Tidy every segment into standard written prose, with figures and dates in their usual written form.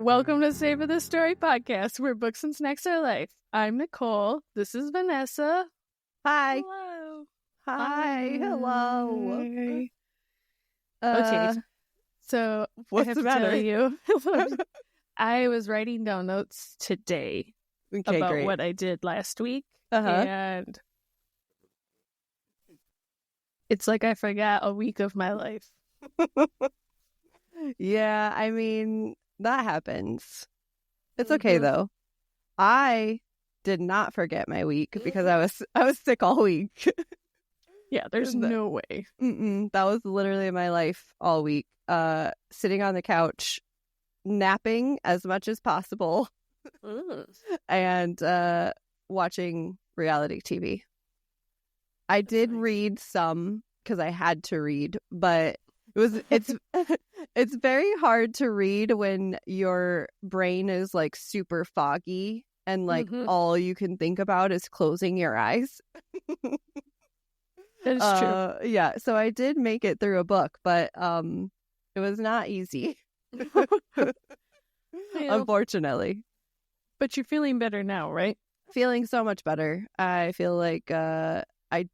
Welcome to Savor the Story podcast, where books and snacks are life. I'm Nicole. This is Vanessa. Hi. Hello. Hi. Hello. Okay, so what's I have the to matter? tell you, I was writing down notes today about great. what I did last week, Uh-huh. and it's like I forgot a week of my life. Yeah, I mean, that happens. It's okay though. I did not forget my week because I was sick all week. Yeah, there's no way. That was literally my life all week. Sitting on the couch, napping as much as possible, and watching reality TV. I did read some because I had to read, but it's it's very hard to read when your brain is like super foggy and like all you can think about is closing your eyes. That is true. Yeah, so I did make it through a book, but it was not easy. Unfortunately. But you're feeling better now, right? Feeling so much better. I feel like I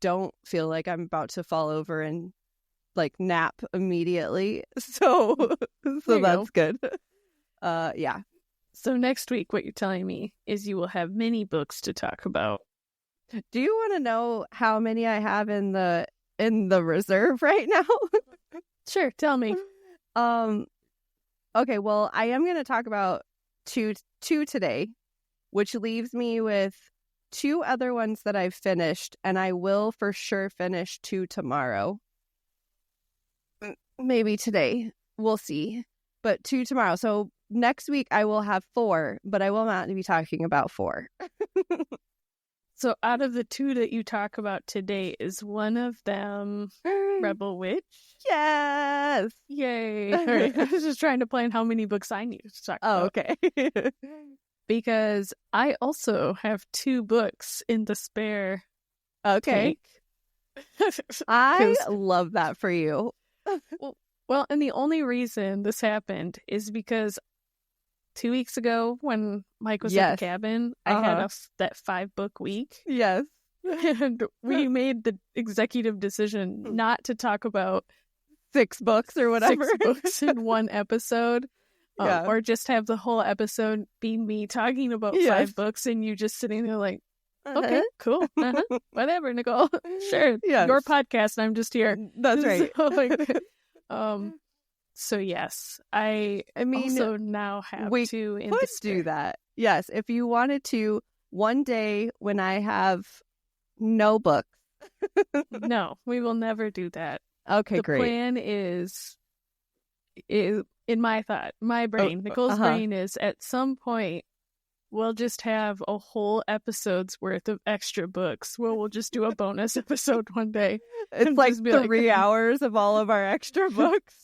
don't feel like I'm about to fall over and like nap immediately. So that's good. Yeah. So next week, what you're telling me is you will have many books to talk about. Do you want to know how many I have in the reserve right now? Sure, tell me. Okay, well, I am going to talk about two today, which leaves me with two other ones that I've finished, and I will for sure finish 2 tomorrow. Maybe today. We'll see. But 2 tomorrow. So next week I will have 4, but I will not be talking about 4. So out of the 2 that you talk about today, is one of them Rebel Witch? Yes! Yay! All right. I was just trying to plan how many books I needed to talk about. Oh, okay. Because I also have 2 books in the spare Okay. tank. I love that for you. Well, and the only reason this happened is because 2 weeks ago when Mike was at the cabin, I had that 5-book week. Yes. And we made the executive decision not to talk about 6 books or whatever. 6 books in one episode. Or just have the whole episode be me talking about 5 books and you just sitting there like, okay, cool. Whatever, Nicole. Sure. Yes. Your podcast, I'm just here. That's right. So yes, I mean, also now have we 2 in could the spare. do that. Yes, if you wanted to, one day when I have no books. No, we will never do that. Okay, great. The plan is in my brain, Nicole's brain is at some point we'll just have a whole episode's worth of extra books where we'll just do a bonus episode one day. It's like 3 hours of all of our extra books.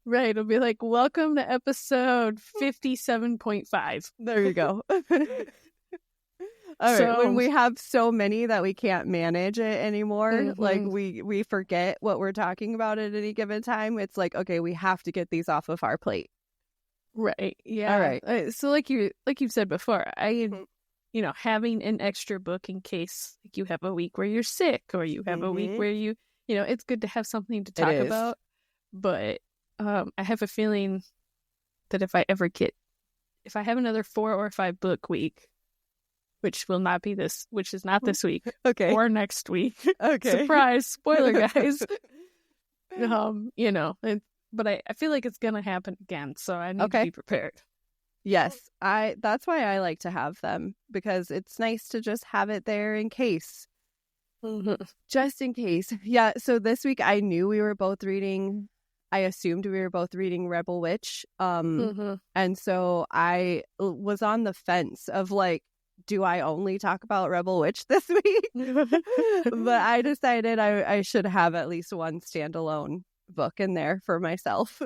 Right. It'll be like, welcome to episode 57.5. There you go. All right. When we have so many that we can't manage it anymore, like we forget what we're talking about at any given time. It's like, okay, we have to get these off of our plate. Right. Yeah. All right. So like you've said before, having an extra book in case like you have a week where you're sick or you have a week where it's good to have something to talk about. But I have a feeling that if I have another 4 or 5 book week, which is not this week, okay, or next week, okay, surprise, spoiler, guys. But I feel like it's gonna happen again, so I need to be prepared. Yes, that's why I like to have them, because it's nice to just have it there in case. Just in case. Yeah, so this week I knew we were both reading. I assumed we were both reading Rebel Witch. And so I was on the fence of like, do I only talk about Rebel Witch this week? But I decided I should have at least one standalone book in there for myself.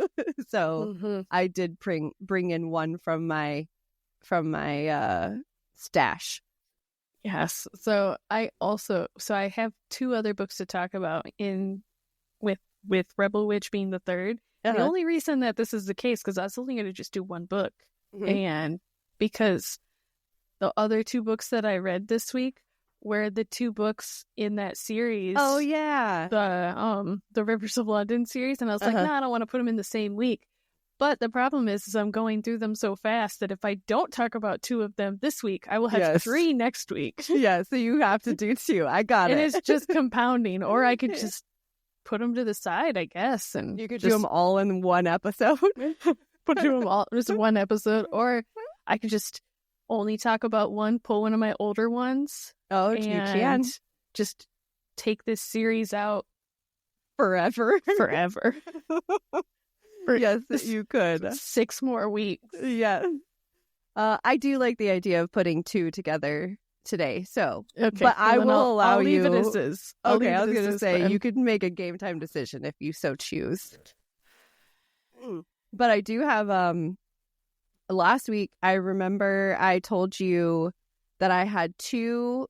So I did bring in one from my stash. Yes. So I have 2 other books to talk about with Rebel Witch being the third. The only reason that this is the case because I was only going to just do one book And because the other 2 books that I read this week were the 2 books in that series. Oh, yeah. The Rivers of London series. And I was like, I don't want to put them in the same week. But the problem is I'm going through them so fast that if I don't talk about 2 of them this week, I will have 3 next week. Yeah, so you have to do 2. I got it. And it's just compounding. Or I could just put them to the side, I guess. And you could do them all in one episode. Put them all just one episode. Or I could just only talk about one, pull one of my older ones. Oh, you can. Just take this series out. Forever. Yes, you could. 6 more weeks. Yes. I do like the idea of putting 2 together today. So, okay, but I will allow I'll you. Leave it as is. Okay, I was going to say you could make a game time decision if you so choose. But I do have. Last week, I remember I told you that I had 2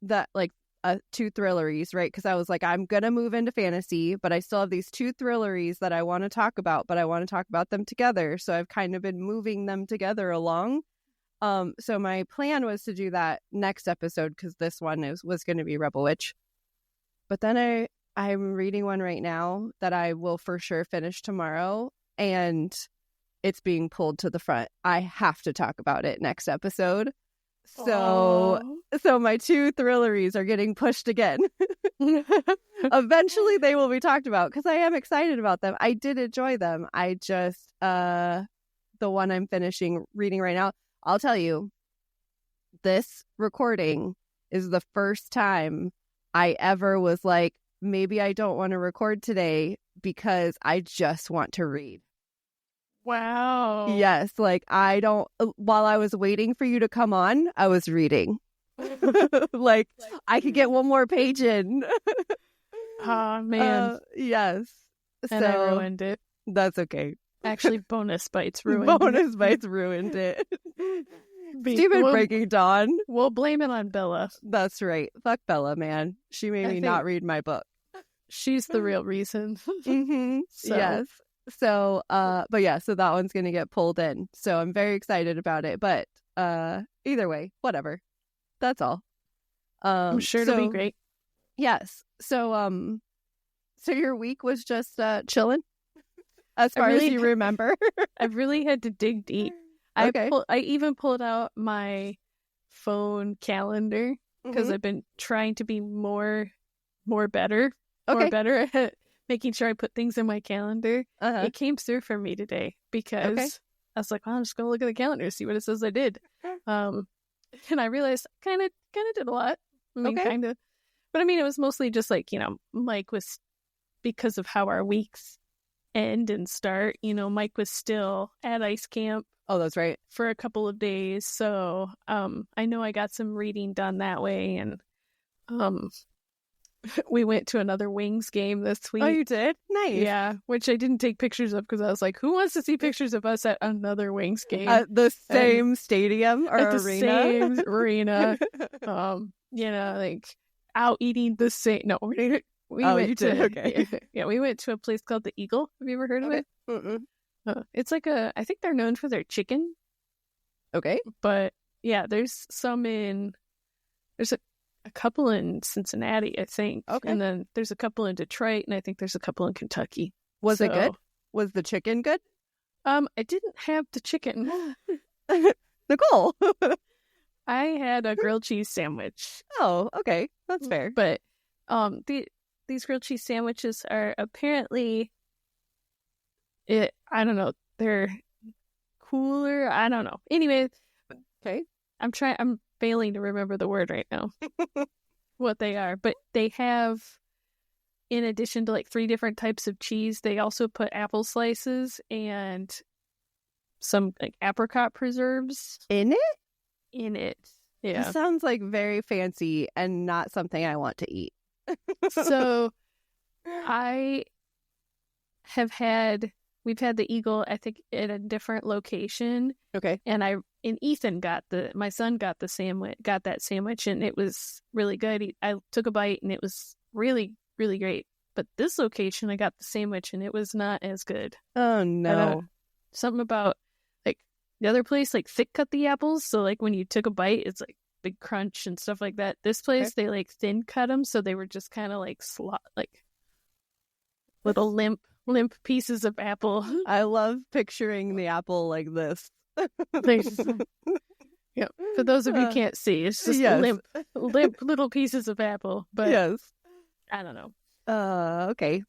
thrilleries, right? Because I was like, I'm going to move into fantasy, but I still have these 2 thrilleries that I want to talk about, but I want to talk about them together. So I've kind of been moving them together along. So my plan was to do that next episode because this one was going to be Rebel Witch. But then I'm reading one right now that I will for sure finish tomorrow, and it's being pulled to the front. I have to talk about it next episode. So my 2 thrilleries are getting pushed again. Eventually they will be talked about because I am excited about them. I did enjoy them. I just, the one I'm finishing reading right now, I'll tell you, this recording is the first time I ever was like, maybe I don't want to record today because I just want to read. Wow. Yes, like while I was waiting for you to come on, I was reading. Like I could get one more page in. Man. Yes. And I ruined it. That's okay. Actually, Bonus Bites ruined it. Bonus Bites ruined it. Stupid Breaking Dawn. We'll blame it on Bella. That's right. Fuck Bella, man. She made me not read my book. She's the real reason. Mm-hmm. So. Yes. So, but yeah, so that one's going to get pulled in. So I'm very excited about it. But either way, whatever. That's all. I'm sure it'll be great. Yes. So, so your week was just chilling, as far as you remember. I really had to dig deep. Okay. I even pulled out my phone calendar because I've been trying to be more better at making sure I put things in my calendar. It came through for me today because I was like, well, I'm just going to look at the calendar and see what it says I did. And I realized kind of did a lot. I mean, kind of. But I mean, it was mostly just like, Mike was, because of how our weeks end and start, Mike was still at ice camp. Oh, that's right. For a couple of days. So I know I got some reading done that way. And we went to another Wings game this week. Oh, you did? Nice. Yeah, which I didn't take pictures of because I was like, who wants to see pictures of us at another Wings game? At the same stadium or at arena? The same arena. Like out eating the same. No, we went you did? Okay. Yeah, we went to a place called the Eagle. Have you ever heard of it? Mm-mm. It's like I think they're known for their chicken. Okay. But yeah, there's a couple in Cincinnati, I think. Okay. And then there's a couple in Detroit, and I think there's a couple in Kentucky. Was it good? Was the chicken good? I didn't have the chicken. Nicole. I had a grilled cheese sandwich. Oh, okay. That's fair. But these grilled cheese sandwiches are apparently I don't know, they're cooler. I don't know. Anyway, okay. I'm failing to remember the word right now. What they are, but they have, in addition to like 3 different types of cheese, they also put apple slices and some like apricot preserves in it. Yeah, it sounds like very fancy and not something I want to eat. So we've had the Eagle, I think, at a different location. Okay. And Ethan my son got that sandwich, and it was really good. I took a bite and it was really, really great. But this location, I got the sandwich and it was not as good. Oh no. Something about like the other place like thick cut the apples, so like when you took a bite, it's like big crunch and stuff like that. This place they like thin cut them, so they were just kind of like like little limp pieces of apple. I love picturing the apple like this. Yeah, for those of you who can't see, it's just limp little pieces of apple. But I don't know. Okay.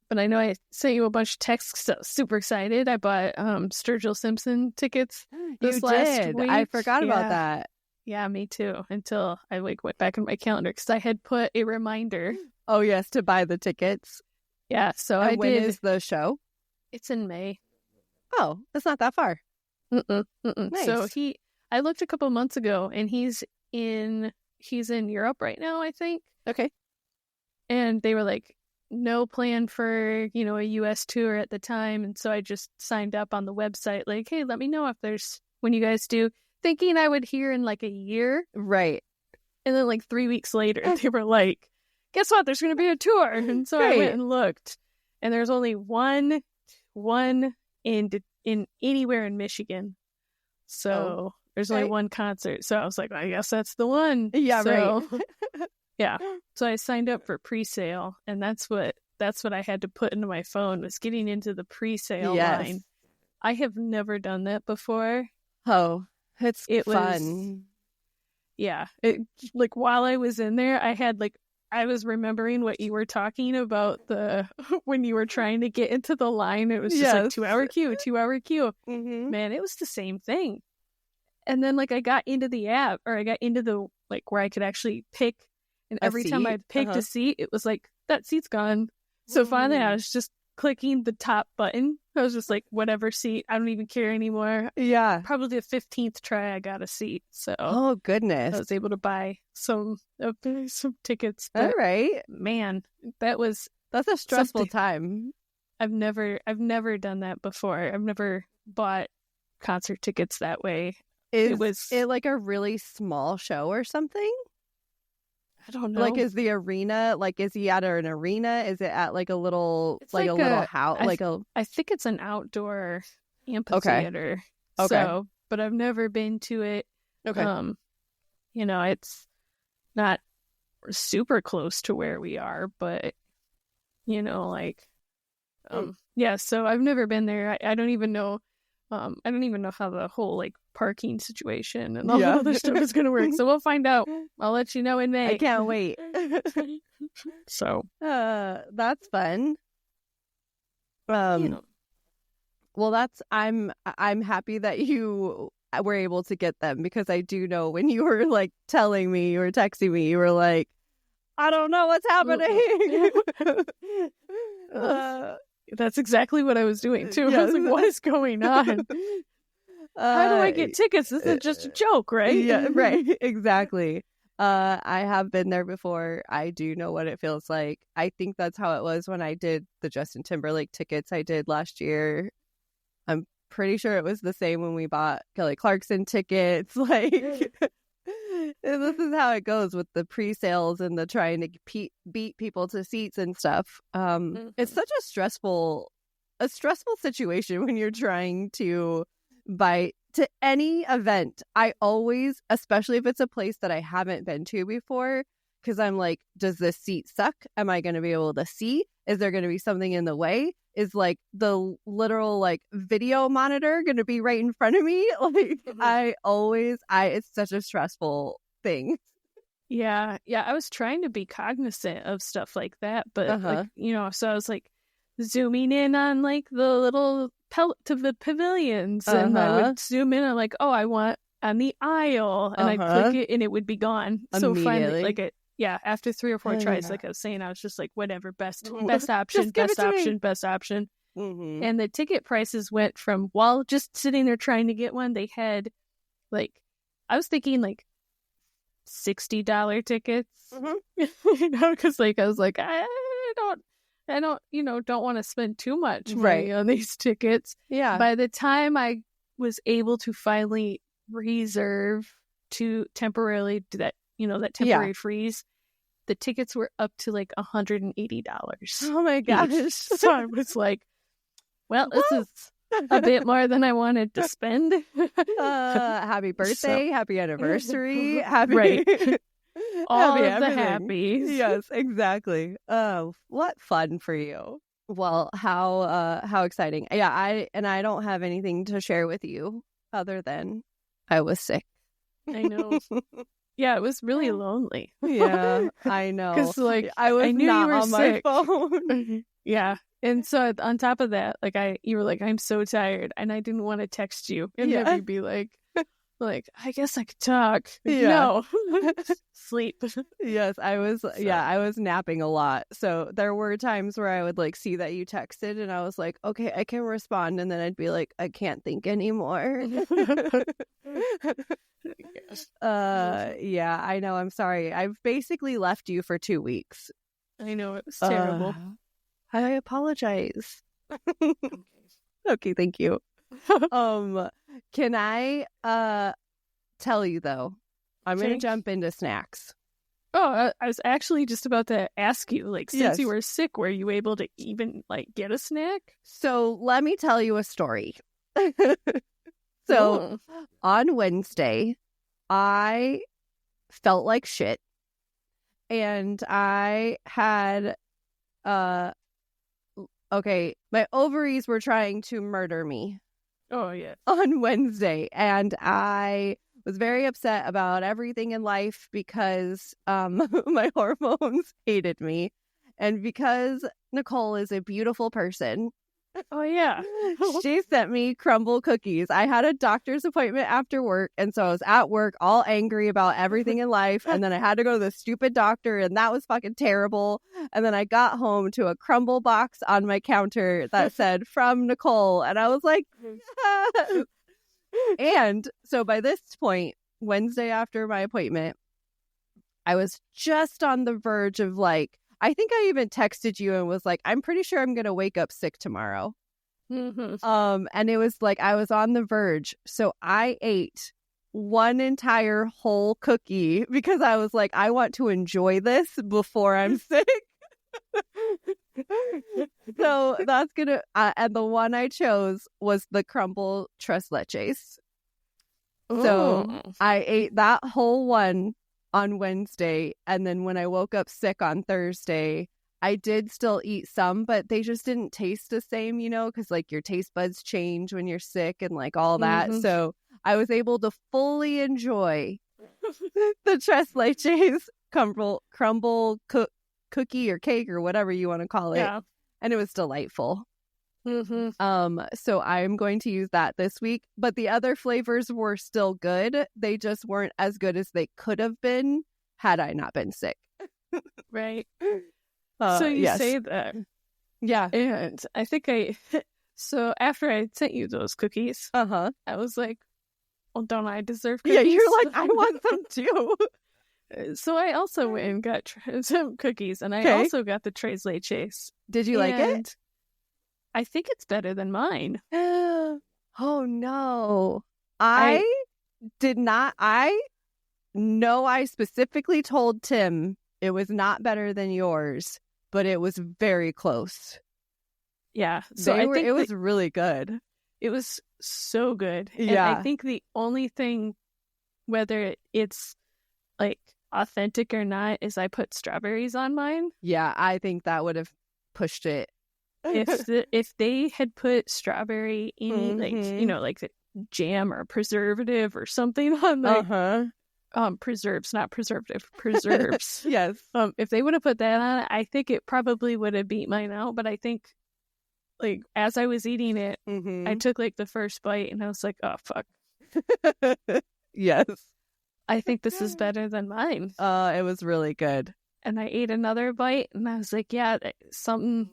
But I know I sent you a bunch of texts. So super excited. I bought Sturgill Simpson tickets this last week. I forgot about that. Yeah, me too. Until I like went back in my calendar because I had put a reminder. Oh yes, to buy the tickets. Yeah, so and I when did. Is the show? It's in May. Oh, it's not that far. Nice. So I looked a couple months ago, and he's in Europe right now, I think. Okay. And they were like, no plan for, a U.S. tour at the time. And so I just signed up on the website like, hey, let me know if there's, when you guys do, thinking I would hear in like a year. Right. And then like 3 weeks later, they were like, guess what? There's going to be a tour. And so I went and looked. And there's only one in anywhere in Michigan. So there's only one concert. So I was like, well, I guess that's the one. Yeah, right. Yeah. So I signed up for pre-sale, and that's what I had to put into my phone, was getting into the pre-sale line. I have never done that before. Oh, it Was, fun. yeah. Like while I was in there, I was remembering what you were talking about when you were trying to get into the line. It was just like 2 hour queue. Mm-hmm. Man, it was the same thing. And then like I got into the app, or I got into the like where I could actually pick. And every time I picked a seat, it was like, that seat's gone. So finally I was just clicking the top button. I was just like, whatever seat, I don't even care anymore. Yeah. Probably the 15th try I got a seat. So oh goodness, I was able to buy some tickets. But, all right. Man, that's a stressful time. I've never done that before. I've never bought concert tickets that way. Was it like a really small show or something? I don't know. Like, is the arena, like, is he at an arena? Is it at like a little, it's like a little house? I think it's an outdoor amphitheater. Okay. So, but I've never been to it. Okay. It's not super close to where we are, but yeah. So I've never been there. I don't even know. I don't even know how the whole like parking situation and all the other stuff is going to work. So we'll find out. I'll let you know in May. I can't wait. So that's fun. Well, I'm happy that you were able to get them, because I do know when you were like telling me, you were texting me, you were like, I don't know what's happening. That's exactly what I was doing too. I was like, what is going on? How do I get tickets? This is just a joke, right? Yeah, right. Exactly. I have been there before. I do know what it feels like. I think that's how it was when I did the Justin Timberlake tickets I did last year. I'm pretty sure it was the same when we bought Kelly Clarkson tickets. Like, this is how it goes with the pre-sales and the trying to beat people to seats and stuff. It's such a stressful situation when you're trying to buy to any event. I always, especially if it's a place that I haven't been to before, because I'm like, does this seat suck? Am I going to be able to see? Is there going to be something in the way? Is like the literal like video monitor going to be right in front of me? Like, it's such a stressful thing. Yeah. I was trying to be cognizant of stuff like that, but like, so I was like zooming in on like the little to the pavilions, and I would zoom in on like, oh, I want on the aisle, and I'd click it and it would be gone. So finally, like after 3 or 4 tries, like I was saying, I was just like, whatever, best option. And the ticket prices went from, while just sitting there trying to get one, they had like, I was thinking like $60 tickets, because like I was like, I don't want to spend too much money on these tickets. Yeah. By the time I was able to finally reserve to temporarily do that, that temporary freeze, the tickets were up to like $180. Oh my gosh. So I was like, well, a bit more than I wanted to spend. Happy birthday, happy anniversary, happy right. All happy of the everything. happies. Yes, exactly. Oh, what fun for you. Well, how exciting. Yeah, I don't have anything to share with you other than I was sick. I know. Yeah, it was really lonely. Yeah, I know. Because I was knew not you were on sick. my phone. Yeah. And so on top of that, you were like, I'm so tired, and I didn't want to text you. And then you'd be like, I guess I could talk. No. Sleep. Yes, I was I was napping a lot. So there were times where I would see that you texted and I was like, okay, I can respond, and then I'd be like, I can't think anymore. Yeah, I know, I'm sorry. I've basically left you for 2 weeks. I know, it was terrible. I apologize. Okay, thank you. Can I tell you though? I'm going to jump into snacks. Oh, I was actually just about to ask you, since you were sick, were you able to even get a snack? So let me tell you a story. So on Wednesday, I felt like shit, and I had my ovaries were trying to murder me. Oh, yeah. On Wednesday, and I was very upset about everything in life because my hormones hated me, and because Nicole is a beautiful person. Oh, yeah. She sent me crumble cookies. I had a doctor's appointment after work, and so I was at work all angry about everything in life, and then I had to go to the stupid doctor, and that was fucking terrible. And then I got home to a crumble box on my counter that said, from Nicole, and I was like, yes. And so by this point, Wednesday after my appointment, I was just on the verge of I think I even texted you and was like, I'm pretty sure I'm going to wake up sick tomorrow. Mm-hmm. And it was I was on the verge. So I ate one entire whole cookie because I was like, I want to enjoy this before I'm sick. So that's going to, and the one I chose was the crumble tres leches. So I ate that whole one on Wednesday, and then when I woke up sick on Thursday, I did still eat some, but they just didn't taste the same, because your taste buds change when you're sick and all that. Mm-hmm. So I was able to fully enjoy the tres leches crumble cookie or cake or whatever you want to call it. Yeah. And it was delightful. Mm-hmm. So I'm going to use that this week, but the other flavors were still good. They just weren't as good as they could have been had I not been sick. Right. So you say that. Yeah. And I think so after I sent you those cookies, I was like, well, don't I deserve cookies? Yeah, you're like, I want them too. So I also went and got some cookies, and I also got the tres leches. Did you like it? I think it's better than mine. Oh, no. I did not. I know I specifically told Tim it was not better than yours, but it was very close. Yeah. So I think it was really good. It was so good. Yeah. And I think the only thing, whether it's authentic or not, is I put strawberries on mine. Yeah, I think that would have pushed it. If they had put strawberry in the jam or preservative or something on preserves, not preservative, preserves. Yes. If they would have put that on it, I think it probably would have beat mine out. But I think as I was eating it, I took the first bite and I was like, oh fuck. Yes. I think this is better than mine. It was really good. And I ate another bite, and I was like, yeah, something,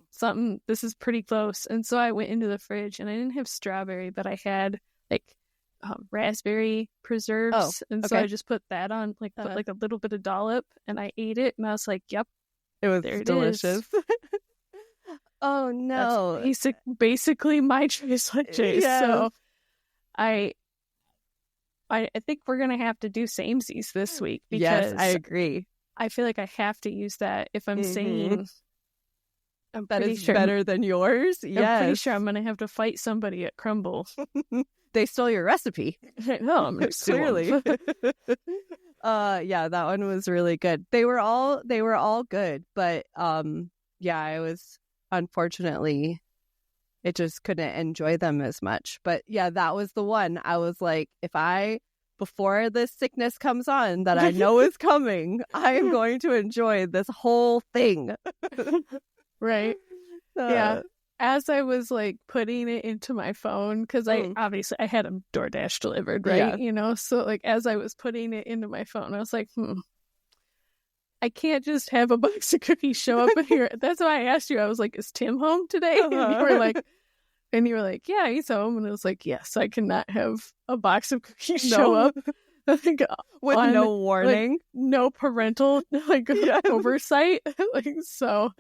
this is pretty close. And so I went into the fridge, and I didn't have strawberry, but I had, raspberry preserves. So I just put that on, put a little bit of dollop, and I ate it, and I was like, yep. It was delicious. Oh, no. That's basically my tres leches. Yes. So I think we're going to have to do samesies this week. Because yes, I agree. I feel like I have to use that if I'm saying that is better than yours. I'm pretty sure I'm going to have to fight somebody at Crumble. They stole your recipe. No, I'm clearly. Yeah, that one was really good. They were all good, but yeah, I was unfortunately it just couldn't enjoy them as much. But yeah, that was the one. I was like, before this sickness comes on that I know is coming, I am going to enjoy this whole thing. Right. Yeah. As I was like putting it into my phone, because I had them DoorDash delivered, right? Yeah. So like as I was putting it into my phone, I was like, I can't just have a box of cookies show up in here. That's why I asked you. I was like, is Tim home today? And you were like, yeah, he's home. And I was like, yes, I cannot have a box of cookies show up. Like, with no warning. Like, no parental oversight. So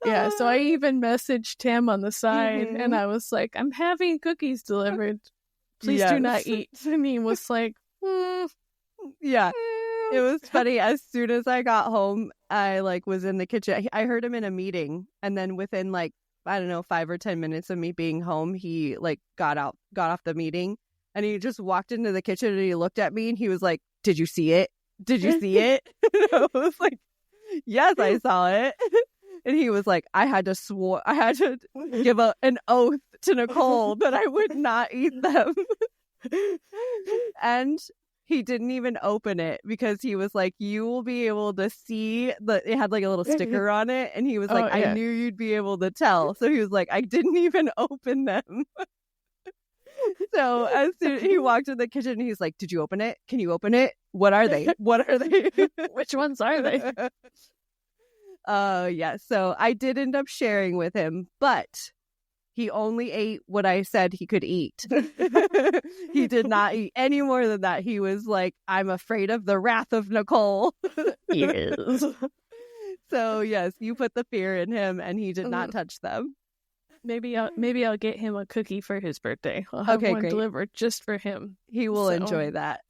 I even messaged Tim on the side and I was like, I'm having cookies delivered. Please do not eat. And he was like, yeah. It was funny. As soon as I got home, I was in the kitchen. I heard him in a meeting, and then within 5 or 10 minutes of me being home, he got off the meeting, and he just walked into the kitchen and he looked at me and he was like, "Did you see it? Did you see it?" And I was like, "Yes, I saw it." And he was like, I had to give an oath to Nicole that I would not eat them. And he didn't even open it because he was like, you will be able to see it had a little sticker on it. And he was like, I knew you'd be able to tell. So he was like, I didn't even open them. So as soon as he walked in the kitchen, he's like, did you open it? Can you open it? What are they? What are they? Which ones are they? Yeah. So I did end up sharing with him, but he only ate what I said he could eat. He did not eat any more than that. He was like, I'm afraid of the wrath of Nicole. Yes. So yes, you put the fear in him and he did not touch them. Maybe I'll get him a cookie for his birthday. I'll have one great. delivered just for him. He will enjoy that.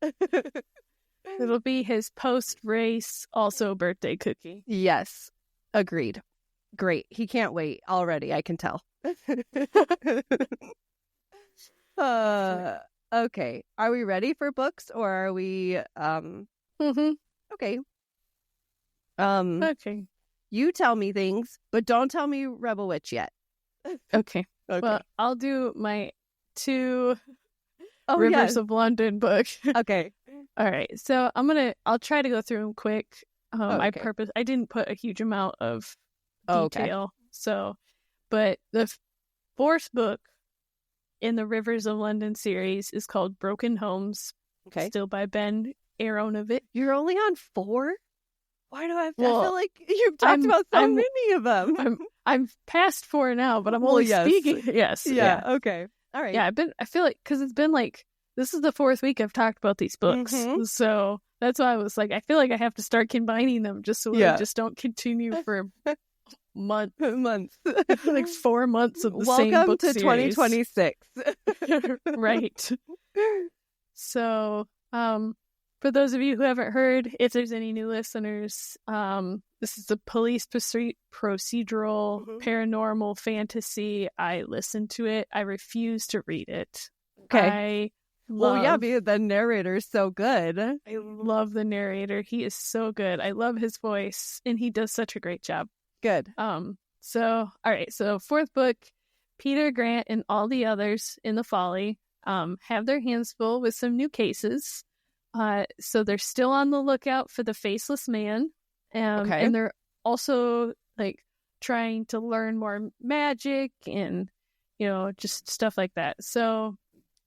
It'll be his post-race also birthday cookie. Yes. Agreed. Great. He can't wait already. I can tell. Okay. Are we ready for books or are we Okay. Okay. You tell me things, but don't tell me Rebel Witch yet. Okay. Well, I'll do my 2 Rivers of London book. Okay. All right. So I'll try to go through them quick. I didn't put a huge amount of detail. Okay. So, but the 4th book in the Rivers of London series is called Broken Homes. Okay. Still by Ben Aaronovitch. You're only on 4? Why do I feel like you've talked about so many of them? I'm past 4 now, but I'm only speaking. Yes. Yeah. Okay. All right. Yeah. I feel like, because it's been this is the 4th week I've talked about these books. Mm-hmm. So that's why I was like, I feel like I have to start combining them just so we just don't continue for months. 4 months of the same book series. Welcome to 2026. Right. So, for those of you who haven't heard, if there's any new listeners, this is a police procedural, paranormal fantasy. I listen to it. I refuse to read it. Okay. Because the narrator is so good. I love the narrator. He is so good. I love his voice, and he does such a great job. Good. So, all right. So, 4th book, Peter, Grant, and all the others in the Folly have their hands full with some new cases. So they're still on the lookout for the faceless man. And they're also trying to learn more magic and, just stuff like that. So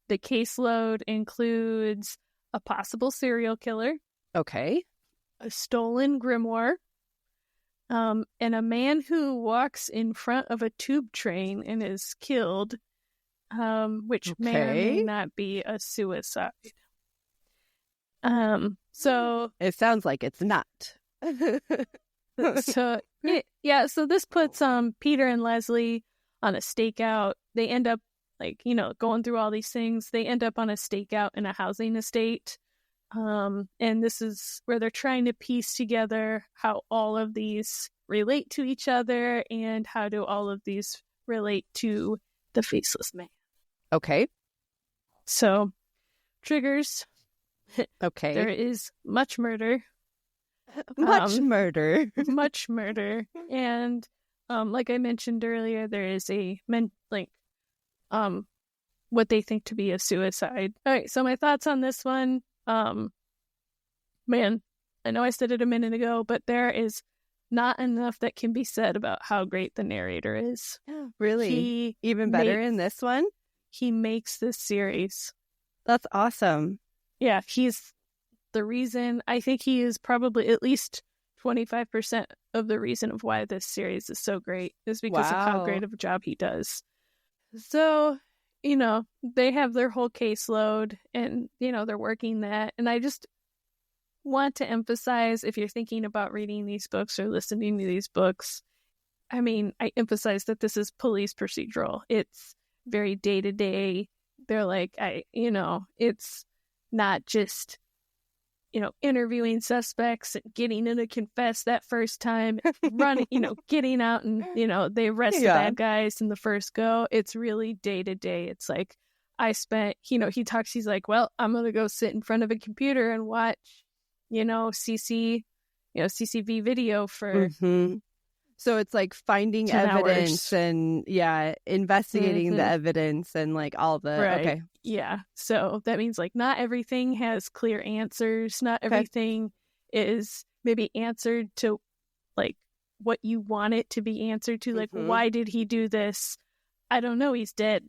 the caseload includes a possible serial killer. Okay. A stolen grimoire. And a man who walks in front of a tube train and is killed, which may or may not be a suicide. So it sounds like it's not. So this puts Peter and Leslie on a stakeout. They end up going through all these things. They end up on a stakeout in a housing estate. And this is where they're trying to piece together how all of these relate to each other, and how do all of these relate to the Faceless Man. Okay. So, triggers. Okay. There is much murder. Much murder. Much murder. And like I mentioned earlier, there is what they think to be a suicide. All right, so my thoughts on this one. Man, I know I said it a minute ago, but there is not enough that can be said about how great the narrator is. Yeah, really? Even better in this one? He makes this series. That's awesome. Yeah, he's the reason. I think he is probably at least 25% of the reason of why this series is so great is because of how great of a job he does. So, they have their whole caseload and, they're working that. And I just want to emphasize, if you're thinking about reading these books or listening to these books, I emphasize that this is police procedural. It's very day-to-day. They're like, it's not just, interviewing suspects and getting in to confess that first time, running, getting out and, they arrest the bad guys in the first go. It's really day-to-day. It's like, he's like, well, I'm going to go sit in front of a computer and watch, CCTV video for... Mm-hmm. So it's like finding evidence and investigating the evidence and like all the okay. Yeah. So that means like not everything has clear answers. Not everything is maybe answered to like what you want it to be answered to. Like, why did he do this? I don't know. He's dead.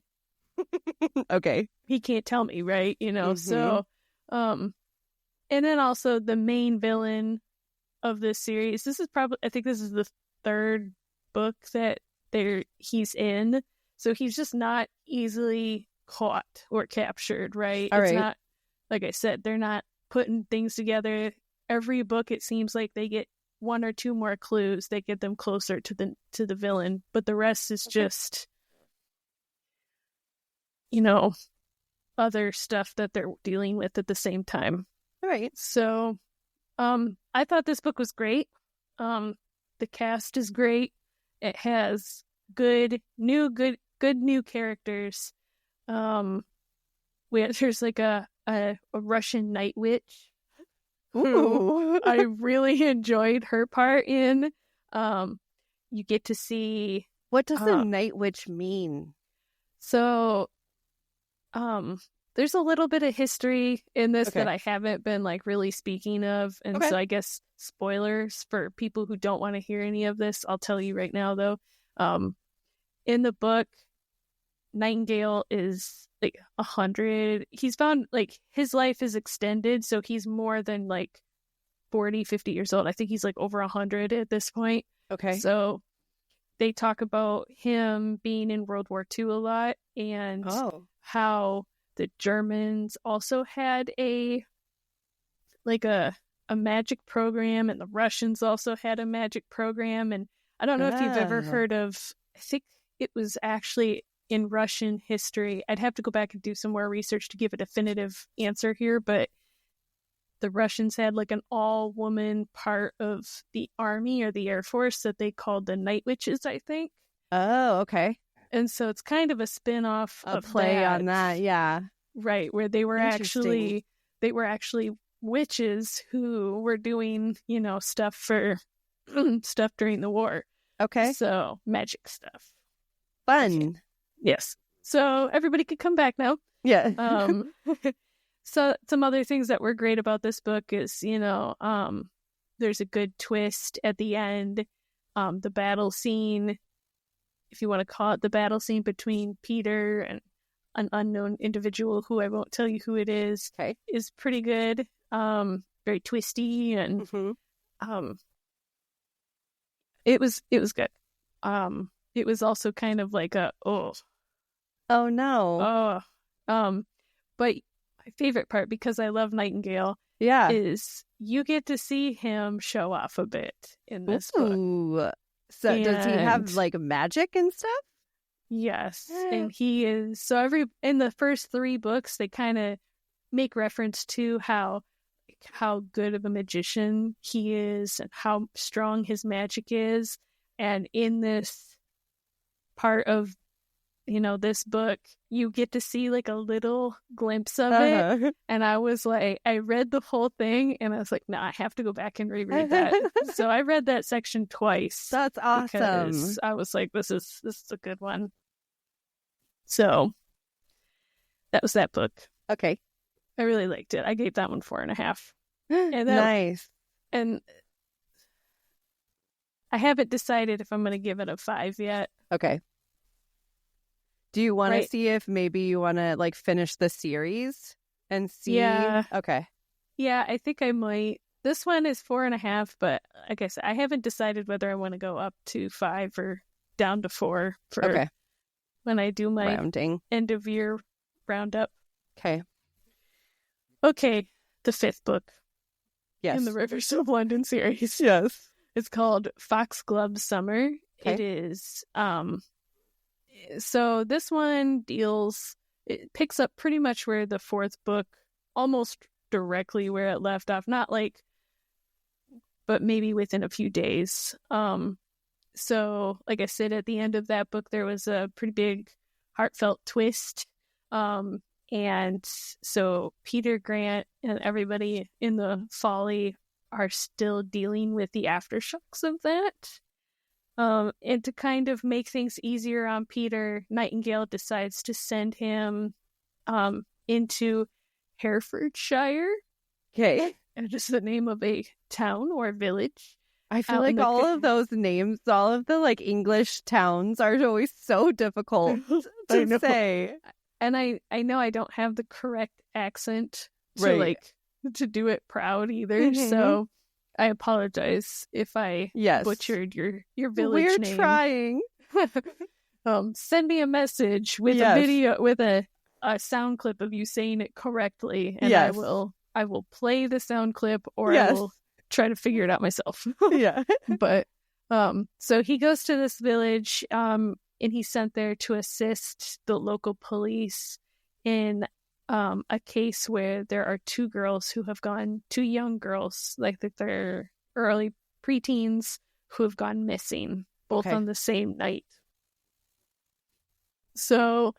Okay. He can't tell me, right? So and then also the main villain of this series. I think this is the third book that he's in, so he's just not easily caught or captured, right? It's not, like I said, they're not putting things together. Every book it seems like they get one or two more clues that get them closer to the villain, but the rest is just other stuff that they're dealing with at the same time. All right. So I thought this book was great. The cast is great. It has good new characters. There's like a Russian night witch. Ooh. I really enjoyed her part in. You get to see, what does a night witch mean? So, there's a little bit of history in this that I haven't been like really speaking of. And so I guess spoilers for people who don't want to hear any of this. I'll tell you right now though. In the book, Nightingale is like 100. He's found like his life is extended. So he's more than like 40, 50 years old. I think he's like over 100 at this point. Okay. So they talk about him being in World War II a lot and how the Germans also had a magic program, and the Russians also had a magic program. And I don't know if you've ever heard of, I think it was actually in Russian history. I'd have to go back and do some more research to give a definitive answer here, but the Russians had like an all-woman part of the army or the Air Force that they called the Night Witches, I think. Oh, okay. And so it's kind of a spin-off of play that. On that, yeah. Right, where they were actually witches who were doing, stuff during the war. Okay. So magic stuff. Fun. Okay. Yes. So everybody could come back now. Yeah. So some other things that were great about this book is, there's a good twist at the end. The battle scene, if you want to call it the battle scene between Peter and an unknown individual who I won't tell you who it is, is pretty good. Very twisty, and it was good. It was also kind of like oh no. But my favorite part, because I love Nightingale, is you get to see him show off a bit in this book. So does he have like magic and stuff? Yes, and he is. So in the first 3 books, they kind of make reference to how how good of a magician he is and how strong his magic is. And in this part of, this book, you get to see like a little glimpse of it. And I was like, I read the whole thing and I was like, no, I have to go back and reread that. So I read that section twice. That's awesome. I was like, this is a good one. So that was that book. Okay. I really liked it. I gave that one 4.5. Nice. And I haven't decided if I'm going to give it a 5 yet. Okay. Do you want to see if maybe you want to like finish the series and see? Yeah. Okay. Yeah, I think I might. This one is 4.5, but like I said, I haven't decided whether I want to go up to 5 or down to 4 for when I do my end of year roundup. Okay. Okay, the 5th book. Yes. In the Rivers of London series. Yes. It's called Foxglove Summer. Okay. It is, so this one it picks up pretty much where the 4th book, almost directly where it left off. Not like, but maybe within a few days. So, like I said, at the end of that book, there was a pretty big heartfelt twist. And so Peter Grant and everybody in the Folly are still dealing with the aftershocks of that. And to kind of make things easier on Peter, Nightingale decides to send him into Herefordshire. Okay. And just the name of a town or village. I feel like all of those names, all of the like English towns are always so difficult to say. And I know I don't have the correct accent to to do it proud either. So I apologize if I butchered your village name. We're trying. Send me a message with a video with a sound clip of you saying it correctly, and I will play the sound clip, or I will try to figure it out myself. But so he goes to this village, and he's sent there to assist the local police in a case where there are two young girls, like they're early preteens, who have gone missing, both on the same night. So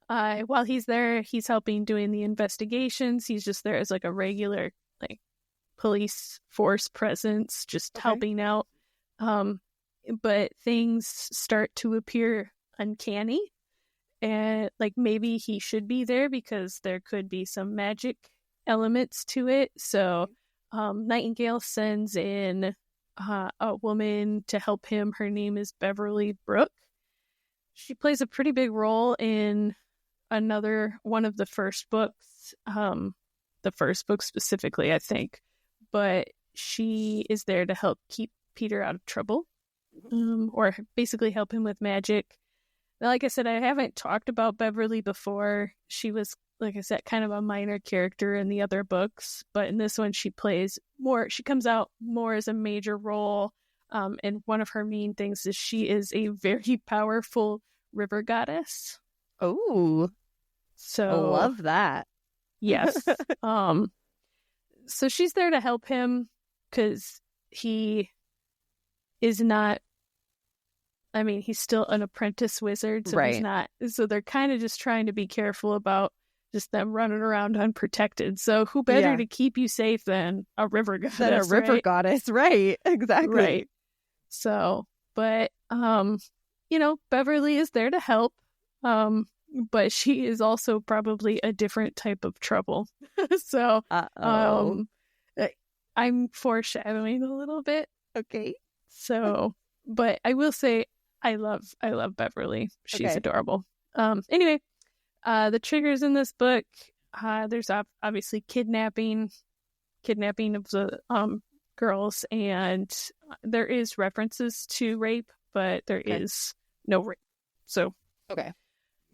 while he's there, he's helping doing the investigations. He's just there as like a regular like police force presence, just helping out. But things start to appear uncanny, and like maybe he should be there because there could be some magic elements to it. So Nightingale sends in a woman to help him. Her name is Beverly Brooke. She plays a pretty big role in one of the first books, the first book specifically, I think. But she is there to help keep Peter out of trouble. Or basically help him with magic. Like I said, I haven't talked about Beverly before. She was, like I said, kind of a minor character in the other books, but in this one she comes out more as a major role. And one of her main things is she is a very powerful river goddess. Oh, so I love that. Yes. So she's there to help him because he is not, he's still an apprentice wizard, so he's not. So they're kind of just trying to be careful about just them running around unprotected. So who better to keep you safe than a river goddess? Goddess, right? Exactly. Right. So, but Beverly is there to help. But she is also probably a different type of trouble. So, I'm foreshadowing a little bit. Okay. So, but I will say I love Beverly. She's adorable. Anyway, the triggers in this book, there's obviously kidnapping of the girls, and there is references to rape, but there is no rape. So,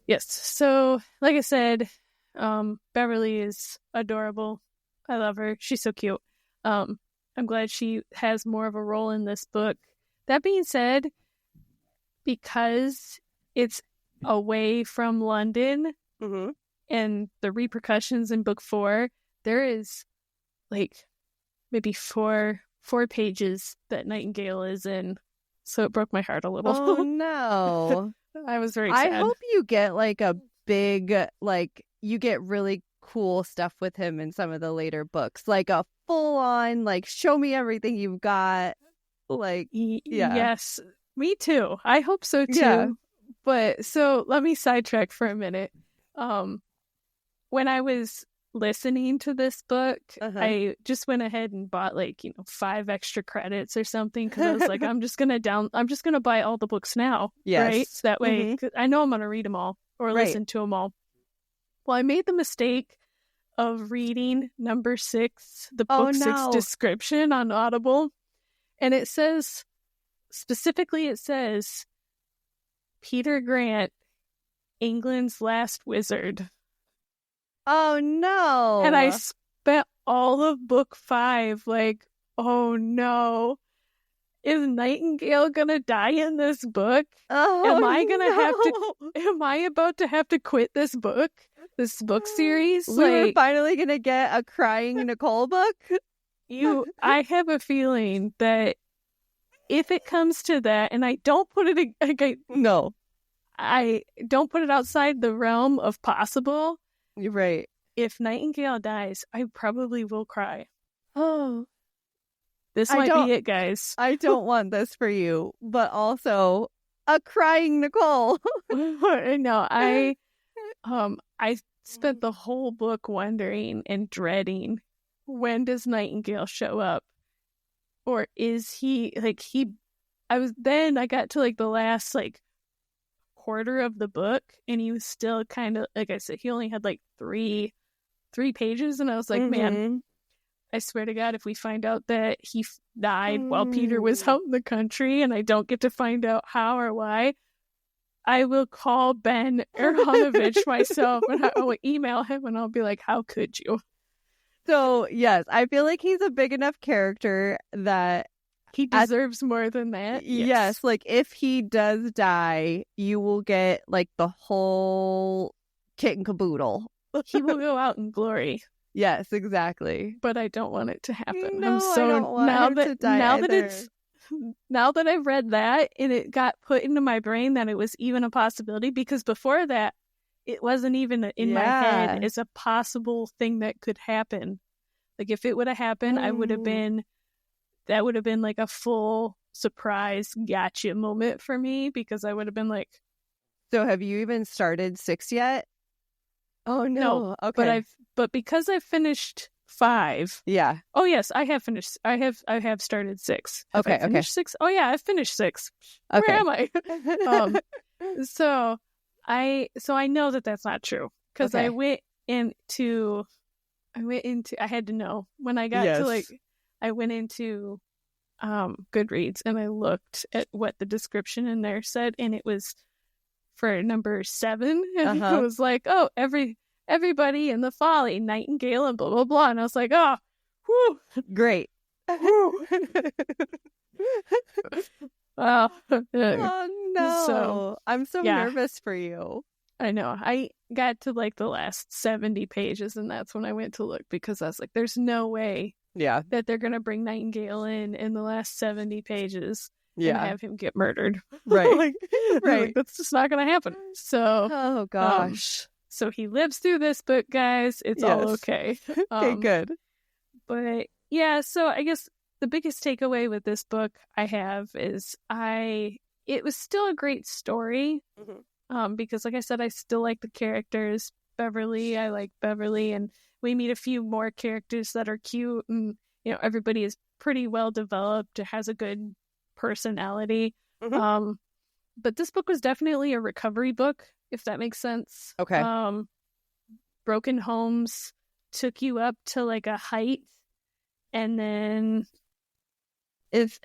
yes. So, like I said, Beverly is adorable. I love her. She's so cute. I'm glad she has more of a role in this book. That being said, because it's away from London and the repercussions in book 4, there is like maybe four pages that Nightingale is in. So it broke my heart a little. Oh, no. I was very sad. I hope you get like a big, like, you get really cool stuff with him in some of the later books. Like a full-on, like, show me everything you've got. Like, yeah. Yes, me too. I hope so too. Yeah. But so let me sidetrack for a minute. When I was listening to this book, I just went ahead and bought like 5 extra credits or something because I was like, I'm just gonna buy all the books now, right? So that way, 'cause I know I'm gonna read them all or listen to them all. Well, I made the mistake of reading number 6, the book 6 description on Audible, and it says Peter Grant, England's last wizard. Oh, no. And I spent all of book 5 like, oh, no. Is Nightingale gonna die in this book? Oh, Am I about to have to quit this book series? We're finally gonna get a crying Nicole book? I have a feeling that if it comes to that, and I don't put it I don't put it outside the realm of possible. You're right. If Nightingale dies, I probably will cry. Oh, this might be it, guys. I don't want this for you, but also a crying Nicole. No, I spent the whole book wondering and dreading, when does Nightingale show up? Or is he I got to like the last like quarter of the book and he was still kind of, like I said, he only had like three pages, and I was like, man, I swear to God, if we find out that he died while Peter was out in the country and I don't get to find out how or why, I will call Ben Aaronovitch myself and I will email him and I'll be like, how could you? So, yes, I feel like he's a big enough character that he deserves more than that. Yes, like if he does die, you will get like the whole kit and caboodle. He will go out in glory. Yes, exactly. But I don't want it to happen. No, I don't want him to die either. Now that I've read that and it got put into my brain that it was even a possibility, because before that it wasn't even in my head as a possible thing that could happen. Like if it would have happened, that would have been like a full surprise gotcha moment for me, because I would have been like, so have you even started 6 yet? Oh no. Okay. But because I finished 5. Yeah. Oh yes, I have finished. I have started 6. Have I finished 6? Oh yeah, I've finished 6. Okay. Where am I? So I know that that's not true, because I went into I had to know when I got to I went into Goodreads and I looked at what the description in there said, and it was for number 7, and it was like, oh, everybody in the Folly, Nightingale, and blah blah blah, and I was like, oh, whew, great. Whew. Oh no! So, I'm so nervous for you. I know. I got to like the last 70 pages, and that's when I went to look, because I was like, there's no way that they're gonna bring Nightingale in the last 70 pages and have him get murdered. Right. Like, that's just not gonna happen. So oh gosh. So he lives through this book, guys. It's all okay. Okay, good. But yeah, so I guess the biggest takeaway with this book I have is it was still a great story. Because like I said, I still like the characters. I like Beverly, and we meet a few more characters that are cute, and everybody is pretty well developed, has a good personality. But this book was definitely a recovery book, if that makes sense. Okay. Broken homes took you up to like a height, and then if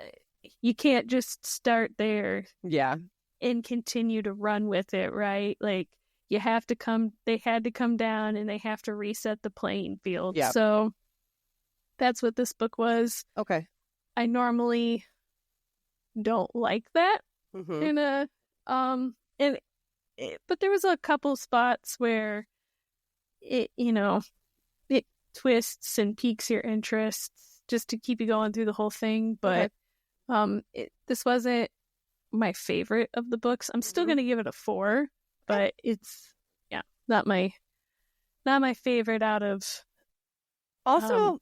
you can't just start there and continue to run with it, right? Like they had to come down and they have to reset the playing field. So that's what this book was. Okay. I normally don't like that in a but there was a couple spots where it twists and piques your interests. just to keep you going through the whole thing. But this wasn't my favorite of the books. I'm still going to give it a 4, but it's not my favorite out of. Also,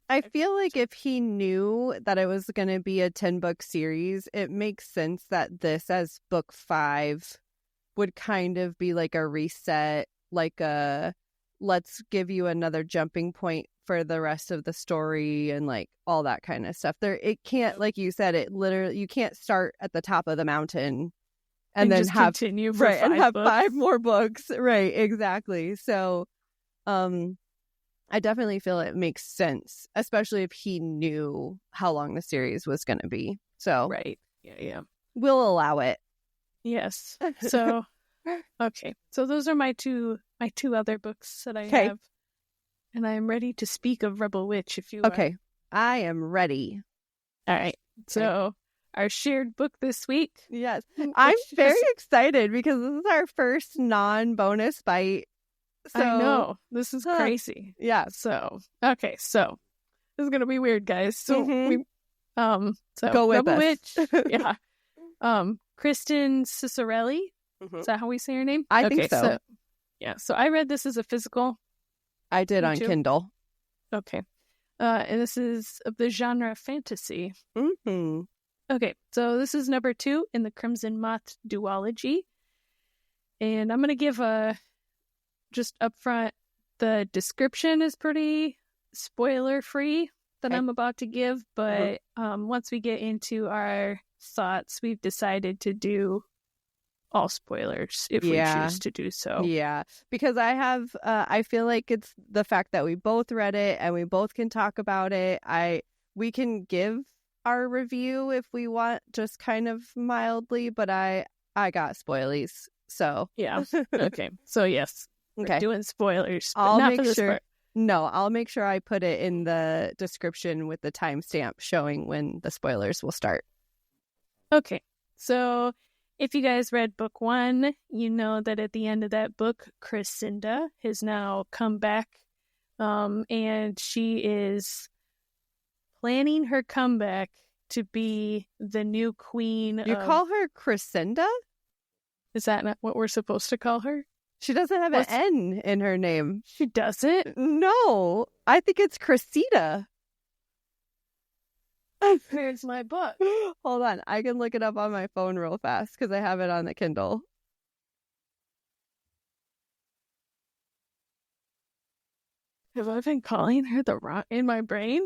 I feel like if he knew that it was going to be a 10-book series, it makes sense that this as book 5 would kind of be like a reset, like a let's give you another jumping point for the rest of the story and like all that kind of stuff. It can't, like you said, it literally, you can't start at the top of the mountain and then just have continue for 5 and have books. 5 more books. Right, exactly. So I definitely feel it makes sense, especially if he knew how long the series was going to be. So right. Yeah. We'll allow it. Yes. So okay. So those are my two other books that I have. And I am ready to speak of Rebel Witch if you Okay. I am ready. All right. So our shared book this week. Yes. I'm very excited because this is our first non-bonus bite. So, I know. This is crazy. Yeah. So, okay. So, this is going to be weird, guys. So, we so go with Rebel us. Witch. Yeah. Kristen Ciccarelli. Is that how we say her name? I think so. Yeah. So, I read this as a physical. I did on Kindle. Okay. And this is of the genre fantasy. Mm-hmm. Okay. So, this is number 2 in the Crimson Moth duology. And I'm going to give just up front, the description is pretty spoiler-free that I'm about to give, but once we get into our thoughts, we've decided to do all spoilers if we choose to do so. Yeah, because I feel like it's the fact that we both read it and we both can talk about it. We can give our review if we want, just kind of mildly, but I got spoilies, so. Yeah, okay, so yes. Okay. We're doing spoilers. I'll make sure. No, I'll make sure I put it in the description with the timestamp showing when the spoilers will start. Okay. So if you guys read book 1, you know that at the end of that book, Crescinda has now come back. And she is planning her comeback to be the new queen. You call her Crescinda? Is that not what we're supposed to call her? She doesn't have an N in her name. She doesn't? No. I think it's Cressida. Here's my book. Hold on. I can look it up on my phone real fast because I have it on the Kindle. Have I been calling her the wrong in my brain?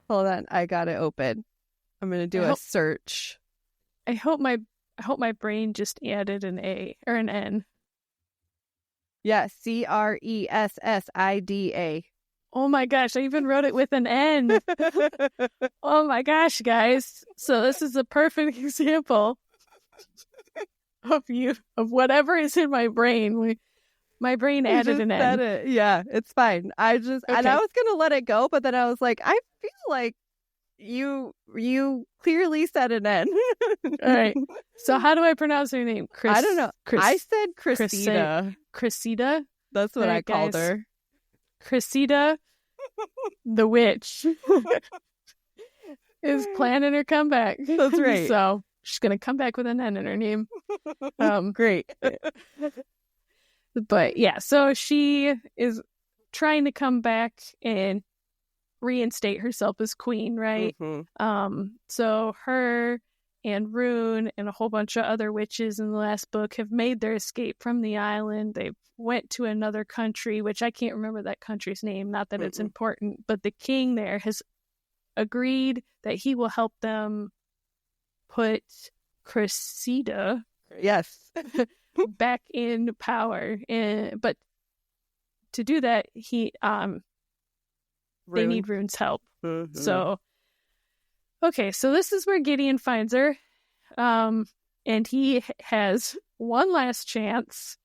Hold on. I got it open. I'm going to do a search. I hope my brain just added an A or an N. Yeah, Cressida. Oh my gosh, I even wrote it with an N. Oh my gosh, guys. So this is a perfect example of whatever is in my brain. My brain added an N. Yeah, it's fine. And I was going to let it go, but then I was like, I feel like you clearly said an N. All right. So how do I pronounce her name? I don't know. I said Cressida. Cressida? That's what I called her. Cressida, the witch, is planning her comeback. That's right. So she's going to come back with an N in her name. Great. But yeah, so she is trying to come back and reinstate herself as queen, right? So her and Rune and a whole bunch of other witches in the last book have made their escape from the island. They went to another country, which I can't remember that country's name, not that it's important, but the king there has agreed that he will help them put Cressida back in power. But to do that, they need Rune's help. So okay, so this is where Gideon finds her. And he has one last chance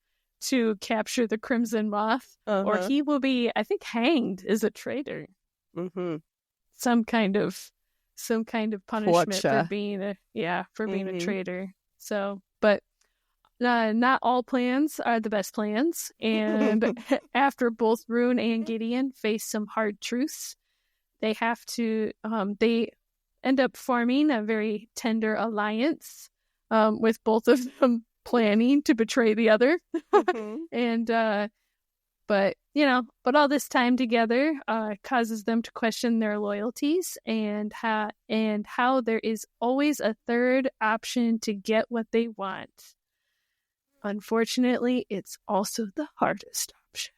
to capture the Crimson Moth, or he will be, I think, hanged as a traitor. Some kind of punishment for being a traitor. So, but not all plans are the best plans. And after both Rune and Gideon face some hard truths, they have to, they end up forming a very tender alliance, with both of them planning to betray the other. And, but all this time together causes them to question their loyalties and how there is always a third option to get what they want. Unfortunately, it's also the hardest option.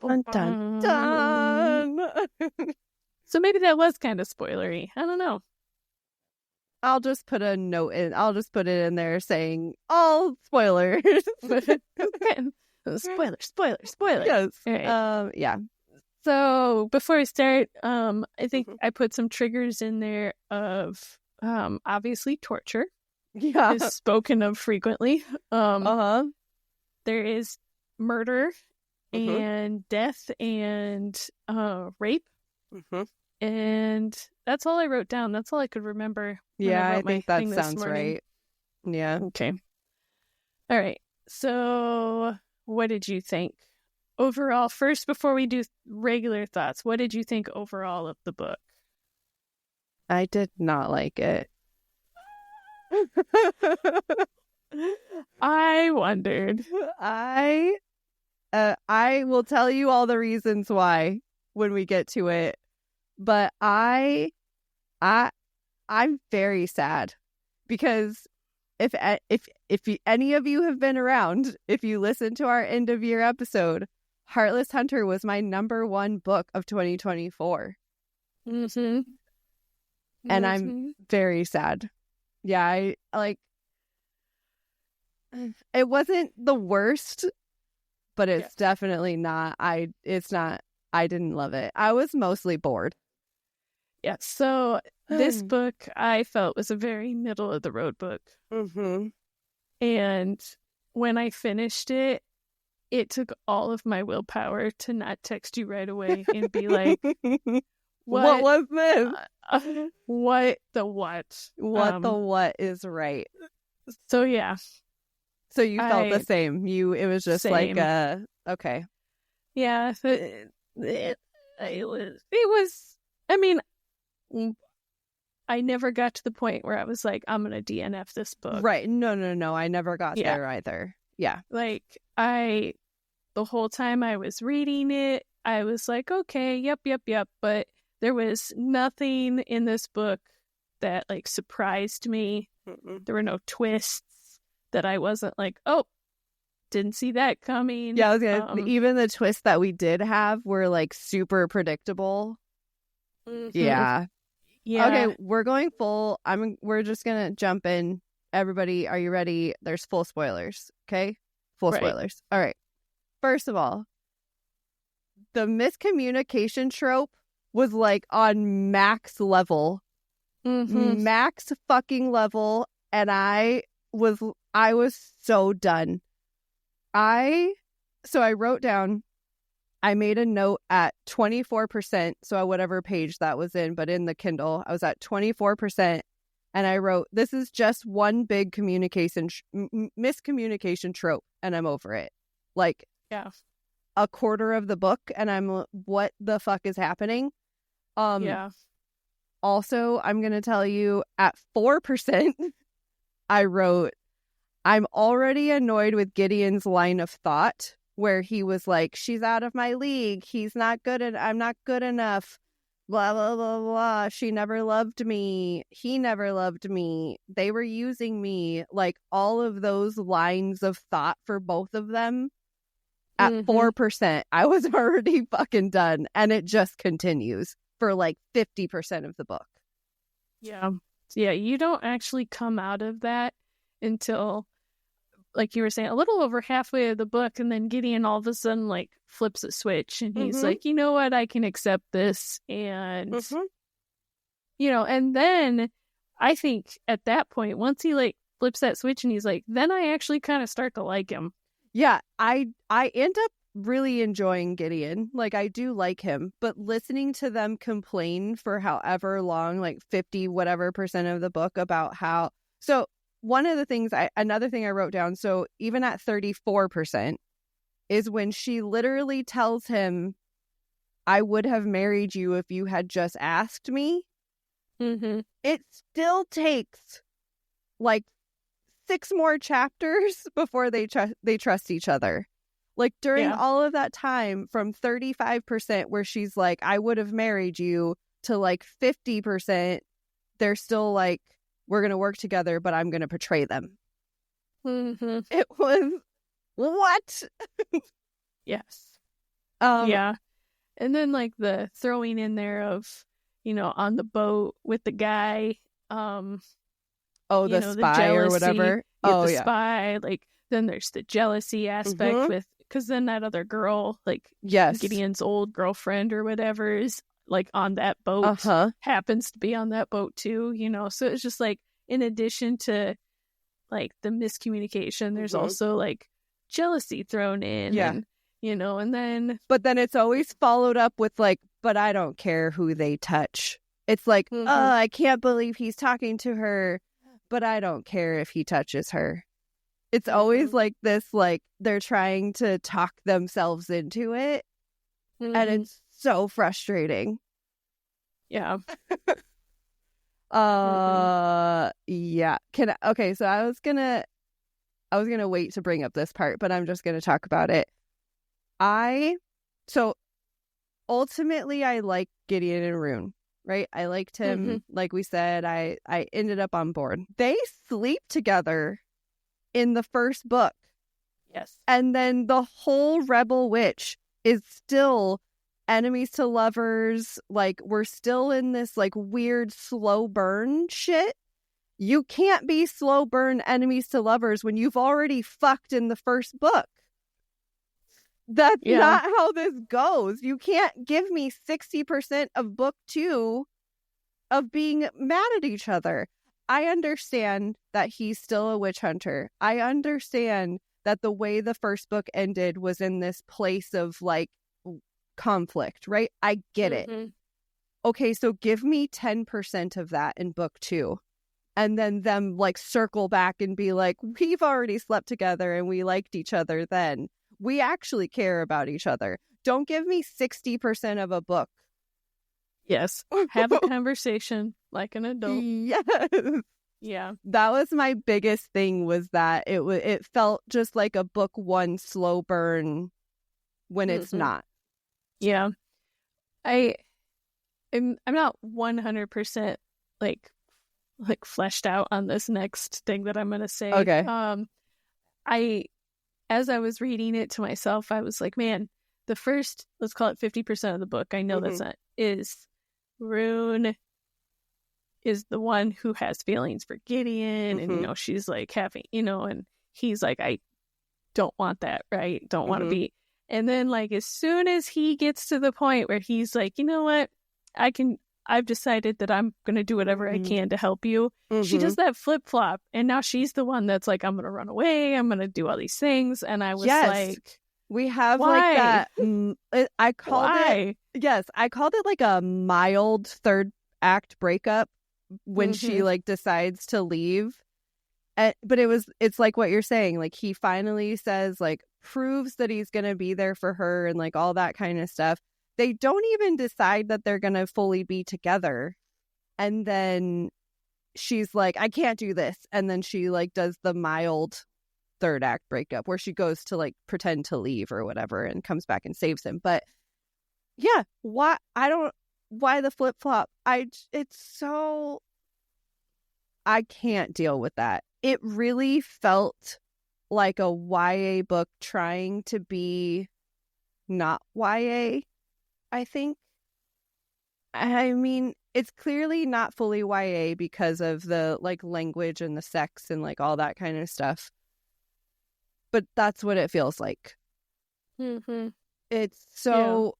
Dun, dun, dun. So maybe that was kind of spoilery. I don't know. I'll just put a note in. I'll just put it in there saying all spoilers. Spoiler. Yes. Right. Yeah. So before we start, I think I put some triggers in there of obviously torture. Yeah. Is spoken of frequently. There is murder and death and rape. And that's all I wrote down. That's all I could remember. Yeah, I think that sounds right. Yeah. Okay. All right. So what did you think overall? First, before we do regular thoughts, what did you think overall of the book? I did not like it. I wondered. I will tell you all the reasons why when we get to it, but I'm very sad because if any of you have been around, if you listen to our end of year episode, Heartless Hunter was my number one book of 2024. And I'm very sad. Yeah, I like it wasn't the worst, but it's definitely not. I didn't love it. I was mostly bored. Yeah, so this book I felt was a very middle of the road book. And when I finished it, it took all of my willpower to not text you right away and be like, what was this? What the what? What the what is right? So yeah. So you felt the same. It was just same. Like okay. Yeah, it was. I mean, I never got to the point where I was like, I'm gonna DNF this book. Right? No. I never got there either. Yeah. Like the whole time I was reading it, I was like, okay, yep. But there was nothing in this book that like surprised me. There were no twists that I wasn't like, oh, didn't see that coming. Yeah, I was gonna, even the twists that we did have were like super predictable. Yeah. Okay, we're going full. We're just gonna jump in. Everybody, are you ready? There's full spoilers. Okay, full spoilers. All right. First of all, the miscommunication trope was like on max level, max fucking level, and I was so done. So I wrote down, I made a note at 24%, so whatever page that was in, but in the Kindle, I was at 24%, and I wrote, this is just one big miscommunication trope, and I'm over it. Like, a quarter of the book, and I'm, what the fuck is happening? Also, I'm going to tell you, at 4%, I wrote, I'm already annoyed with Gideon's line of thought where he was like, she's out of my league. He's not good at, I'm not good enough. Blah, blah, blah, blah. She never loved me. He never loved me. They were using me. Like all of those lines of thought for both of them at 4%, I was already fucking done. And it just continues for like 50% of the book. Yeah. You don't actually come out of that until, like you were saying, a little over halfway of the book, and then Gideon all of a sudden like flips a switch and he's like, you know what, I can accept this. And and then I think at that point, once he like flips that switch and he's like, then I actually kind of start to like him. Yeah, I end up really enjoying Gideon. Like, I do like him, but listening to them complain for however long, like 50 whatever % of the book about how, so one of the things, another thing I wrote down, so even at 34% is when she literally tells him, I would have married you if you had just asked me. Mm-hmm. It still takes like 6 more chapters before they trust each other. Like during all of that time, from 35% where she's like, I would have married you, to like 50%, they're still like, we're going to work together, but I'm going to betray them. Mm-hmm. It was, what? Yes. Yeah. And then like the throwing in there of, on the boat with the guy, the spy or whatever. The spy, like then there's the jealousy aspect with, because then that other girl, like Gideon's old girlfriend or whatever, is like on that boat, happens to be on that boat too, so it's just like, in addition to like the miscommunication, there's also like jealousy thrown in, and and then but then it's always followed up with like, but I don't care who they touch. It's like, oh, I can't believe he's talking to her, but I don't care if he touches her. It's always like this, like they're trying to talk themselves into it, and it's so frustrating. Yeah. Yeah. Okay, so I was gonna wait to bring up this part, but I'm just gonna talk about it. So ultimately I like Gideon and Rune, right? I liked him. Like we said, I ended up on board. They sleep together in the first book. Yes. And then the whole Rebel Witch is still enemies to lovers. Like, we're still in this like weird slow burn shit. You can't be slow burn enemies to lovers when you've already fucked in the first book. That's not how this goes. You can't give me 60% of book 2 of being mad at each other. I understand that he's still a witch hunter. I understand that the way the first book ended was in this place of like conflict, right? I get it. Okay, so give me 10% of that in book 2. And then them like circle back and be like, we've already slept together and we liked each other then. We actually care about each other. Don't give me 60% of a book. Yes. Have a conversation like an adult. Yes. Yeah. That was my biggest thing, was that it felt just like a book 1 slow burn when it's not. Yeah. I'm not 100% like fleshed out on this next thing that I'm going to say. Okay. As I was reading it to myself, I was like, man, the first, let's call it 50% of the book, I know that's not, is Rune is the one who has feelings for Gideon, and, she's like having, and he's like, I don't want that, right? Don't want to be. And then like, as soon as he gets to the point where he's like, you know what, I've decided that I'm going to do whatever I can to help you. She does that flip-flop, and now she's the one that's like, I'm going to run away. I'm going to do all these things. And I was like, we have why? Like that. I called it like a mild third act breakup when she like decides to leave. But it's like what you're saying. Like, he finally says, like, proves that he's going to be there for her and like all that kind of stuff. They don't even decide that they're going to fully be together. And then she's like, I can't do this. And then she like does the mild third act breakup where she goes to like pretend to leave or whatever and comes back and saves him. But yeah, why the flip flop? I can't deal with that. It really felt like a YA book trying to be not YA. I think. I mean, it's clearly not fully YA because of the like language and the sex and like all that kind of stuff. But that's what it feels like. It's so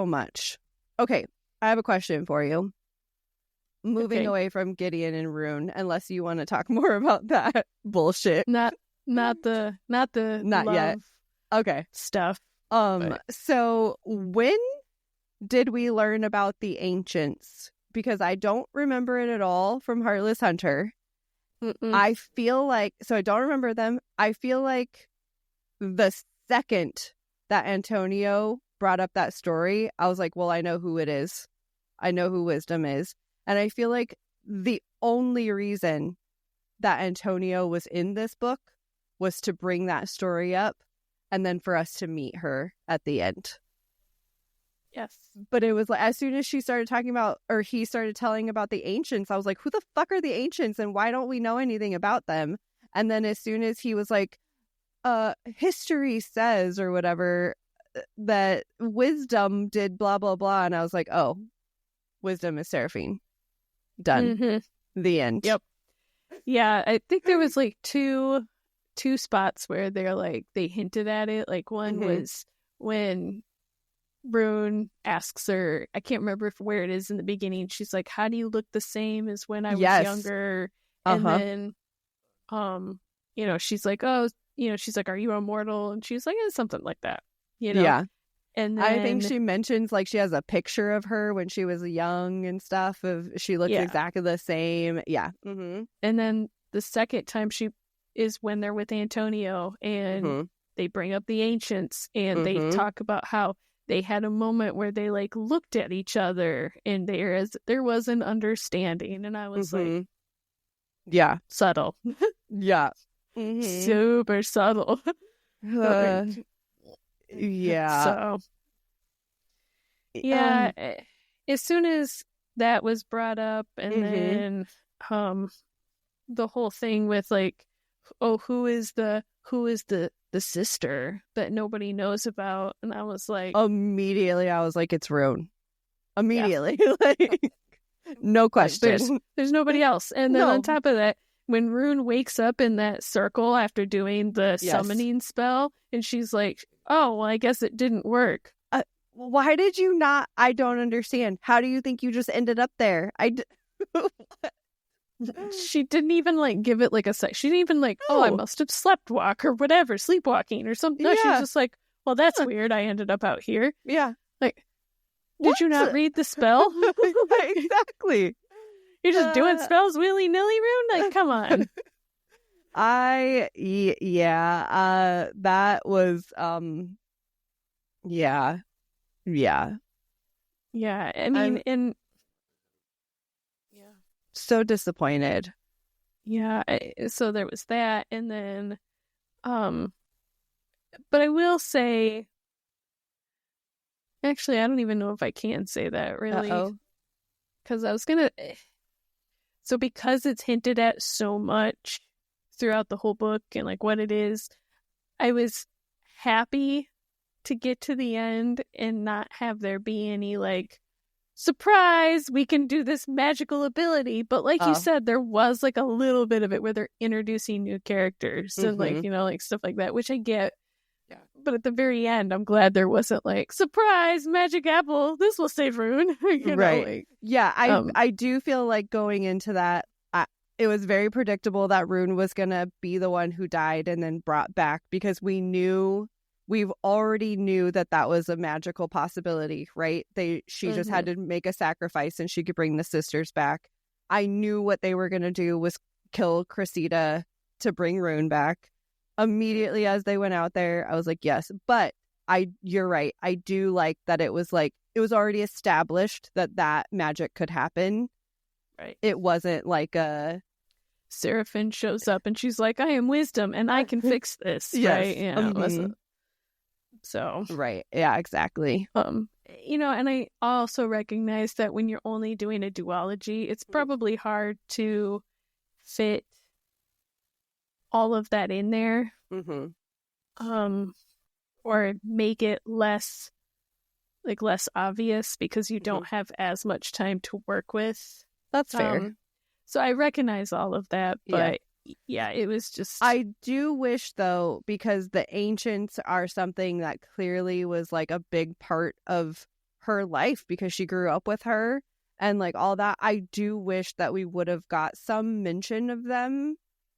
much. Okay, I have a question for you. Moving away from Gideon and Rune, unless you want to talk more about that bullshit. Not yet. Okay. Stuff. So when did we learn about the ancients? Because I don't remember it at all from Heartless Hunter. I feel like, so I don't remember them. I feel like the second that Antonio brought up that story, I was like, well, I know who it is. I know who Wisdom is. And I feel like the only reason that Antonio was in this book was to bring that story up and then for us to meet her at the end. Yes. But it was like, as soon as she started talking about, or he started telling about the ancients, I was like, who the fuck are the ancients and why don't we know anything about them? And then as soon as he was like, history says or whatever that Wisdom did blah, blah, blah. And I was like, oh, Wisdom is Seraphine. Done. Mm-hmm. The end. Yep. Yeah, I think there was like two spots where they hinted at it. Like one was when Rune asks her, I can't remember where it is in the beginning. She's like, how do you look the same as when I was younger? And then, she's like, oh, she's like, are you immortal? And she's like, something like that, Yeah. And then, I think she mentions like she has a picture of her when she was young and stuff. Of she looks exactly the same. Yeah. Mm-hmm. And then the second time is when they're with Antonio and they bring up the ancients and they talk about how they had a moment where they like looked at each other and there was an understanding. And I was like, yeah, subtle. Yeah. Super subtle. Yeah. So, yeah, as soon as that was brought up and then the whole thing with like, oh, who is the sister that nobody knows about? And I was like, immediately I was like, it's Rune. Immediately. Like, no question. There's nobody else. And then on top of that, when Rune wakes up in that circle after doing the summoning spell, and she's like, oh, well, I guess it didn't work. Why did you not? I don't understand. How do you think you just ended up there? She didn't even like give it like a sec. She didn't even like, oh, I must have sleepwalked or whatever, sleepwalking or something. No, she's just like, well, that's weird. I ended up out here. Yeah. Like, did you not read the spell? Exactly. You're just doing spells willy-nilly, Rune? Like, come on. That was, yeah. Yeah, I mean, so disappointed. Yeah, so there was that, and then, but I will say, actually, I don't even know if I can say that, really. Because I was gonna... So because it's hinted at so much throughout the whole book and like what it is, I was happy to get to the end and not have there be any like, surprise, we can do this magical ability. But like you said, there was like a little bit of it where they're introducing new characters and like, like stuff like that, which I get. Yeah. But at the very end, I'm glad there wasn't like, surprise, magic apple, this will save Rune. Right. I do feel like going into that, it was very predictable that Rune was going to be the one who died and then brought back, because we've already knew that was a magical possibility, right? She just had to make a sacrifice and she could bring the sisters back. I knew what they were going to do was kill Cressida to bring Rune back. Immediately as they went out there, I was like, yes. But you're right. I do like that it was already established that magic could happen. Right. It wasn't like a... Seraphine shows up and she's like, I am Wisdom and I can fix this. Yes. Right? Yeah, it wasn't. So. Right. Yeah, exactly. And I also recognize that when you're only doing a duology, it's probably hard to fit all of that in there. Or make it less obvious because you don't have as much time to work with. That's fair. So I recognize all of that, but yeah, it was just... I do wish, though, because the ancients are something that clearly was like a big part of her life because she grew up with her and like all that. I do wish that we would have got some mention of them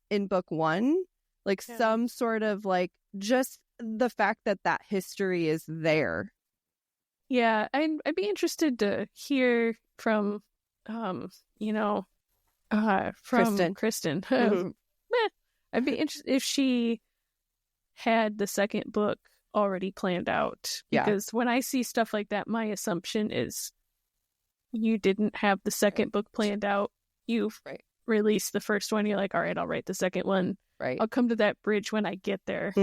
in book one, like some sort of like just the fact that history is there. Yeah, I'd be interested to hear from, from Kristen. I'd be interested if she had the second book already planned out. Because when I see stuff like that, my assumption is you didn't have the second book planned out. You've released the first one. You're like, all right, I'll write the second one. Right. I'll come to that bridge when I get there.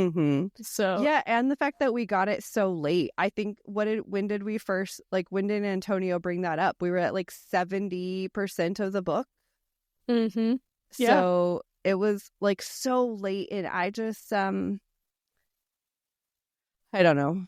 So yeah, and the fact that we got it so late. I think when did Antonio bring that up? We were at like 70% of the book. Yeah. So it was like so late, and I just I don't know.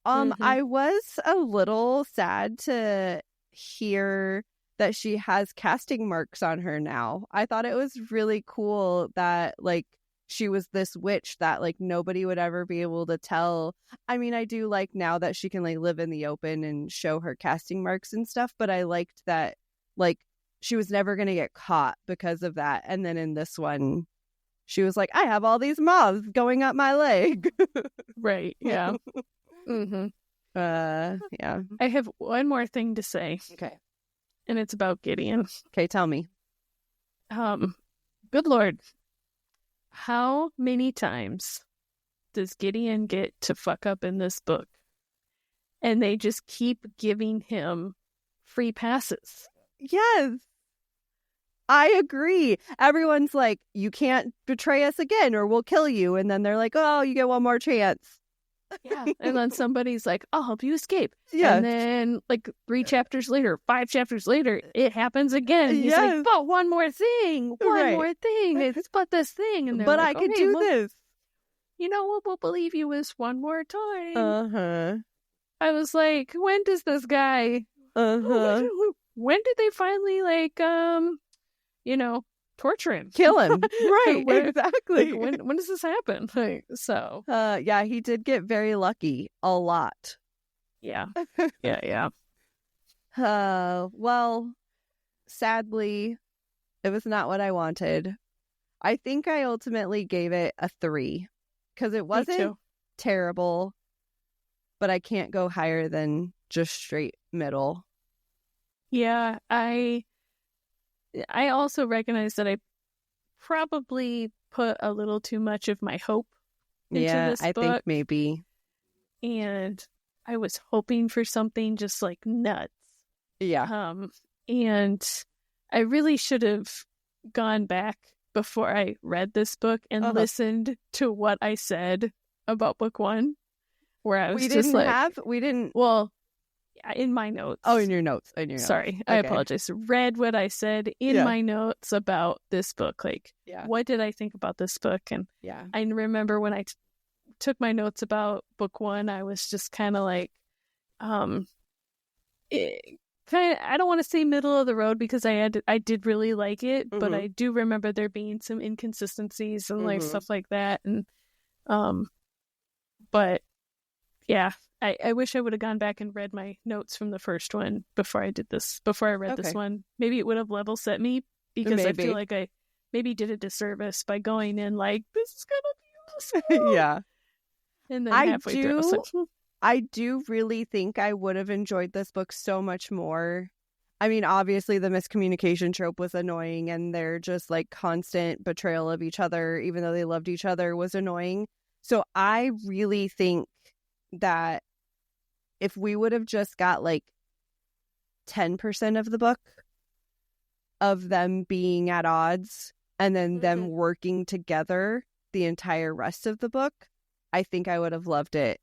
I was a little sad to hear that she has casting marks on her now. I thought it was really cool that like she was this witch that like nobody would ever be able to tell. I mean, I do like now that she can like live in the open and show her casting marks and stuff, but I liked that like she was never going to get caught because of that. And then in this one, she was like, I have all these moths going up my leg. Right. Yeah. Yeah. I have one more thing to say. Okay. And it's about Gideon. Okay, tell me. Good Lord. How many times does Gideon get to fuck up in this book? And they just keep giving him free passes. Yes. I agree. Everyone's like, you can't betray us again or we'll kill you. And then they're like, oh, you get one more chance. Yeah. And then somebody's like, I'll help you escape. Yeah. And then like 5 chapters later, it happens again. And he's like, but one more thing. It's but this thing. And but like, I could do this. You know what? We'll believe you this one more time. Uh-huh. I was like, when does this guy when did they finally like torture him, kill him? Right. Exactly. Like, when does this happen? Like, so yeah, he did get very lucky a lot. Yeah. Yeah. Well, sadly it was not what I wanted. I think I ultimately gave it a 3 because it wasn't terrible, but I can't go higher than just straight middle. Yeah, I also recognize that I probably put a little too much of my hope into this book. I think maybe. And I was hoping for something just like nuts. Yeah. And I really should have gone back before I read this book and listened to what I said about book 1, where I was well, in my notes. Oh, in your notes. Sorry, I apologize. Read what I said in my notes about this book. Like, what did I think about this book? And I remember when I took my notes about book 1, I was just kind of like, I don't want to say middle of the road because I did really like it, but I do remember there being some inconsistencies and like stuff like that. And, but yeah, I wish I would have gone back and read my notes from the first one before I read this one. Maybe it would have level set me because I feel like I maybe did a disservice by going in like, this is going to be awesome. Yeah. And then halfway through, I was like, I do really think I would have enjoyed this book so much more. I mean, obviously the miscommunication trope was annoying and their just like constant betrayal of each other, even though they loved each other, was annoying. So I really think that if we would have just got like 10% of the book of them being at odds and then them working together the entire rest of the book, I think I would have loved it.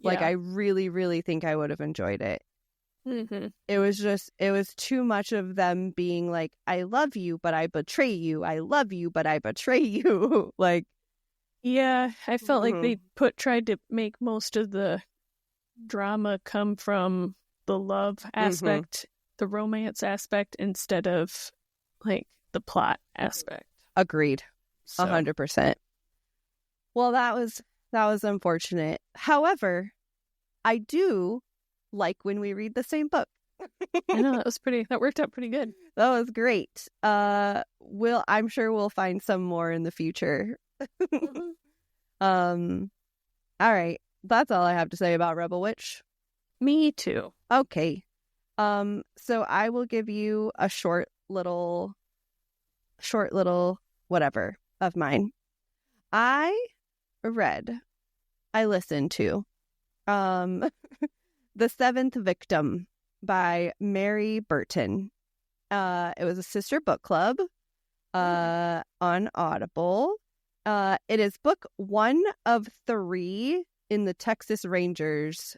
Like, I really, really think I would have enjoyed it. It was too much of them being like, I love you, but I betray you. I love you, but I betray you. Like, yeah, I felt like they tried to make most of the drama come from the love aspect, the romance aspect, instead of like the plot aspect. Agreed. 100%. Well, that was unfortunate. However, I do like when we read the same book. I know, that worked out pretty good. That was great. I'm sure we'll find some more in the future. All right. That's all I have to say about Rebel Witch. Me too. Okay. So I will give you a short little whatever of mine. I read I listened to. The Seventh Victim by Mary Burton. It was a sister book club on Audible. It is book 1 of 3 in the Texas Rangers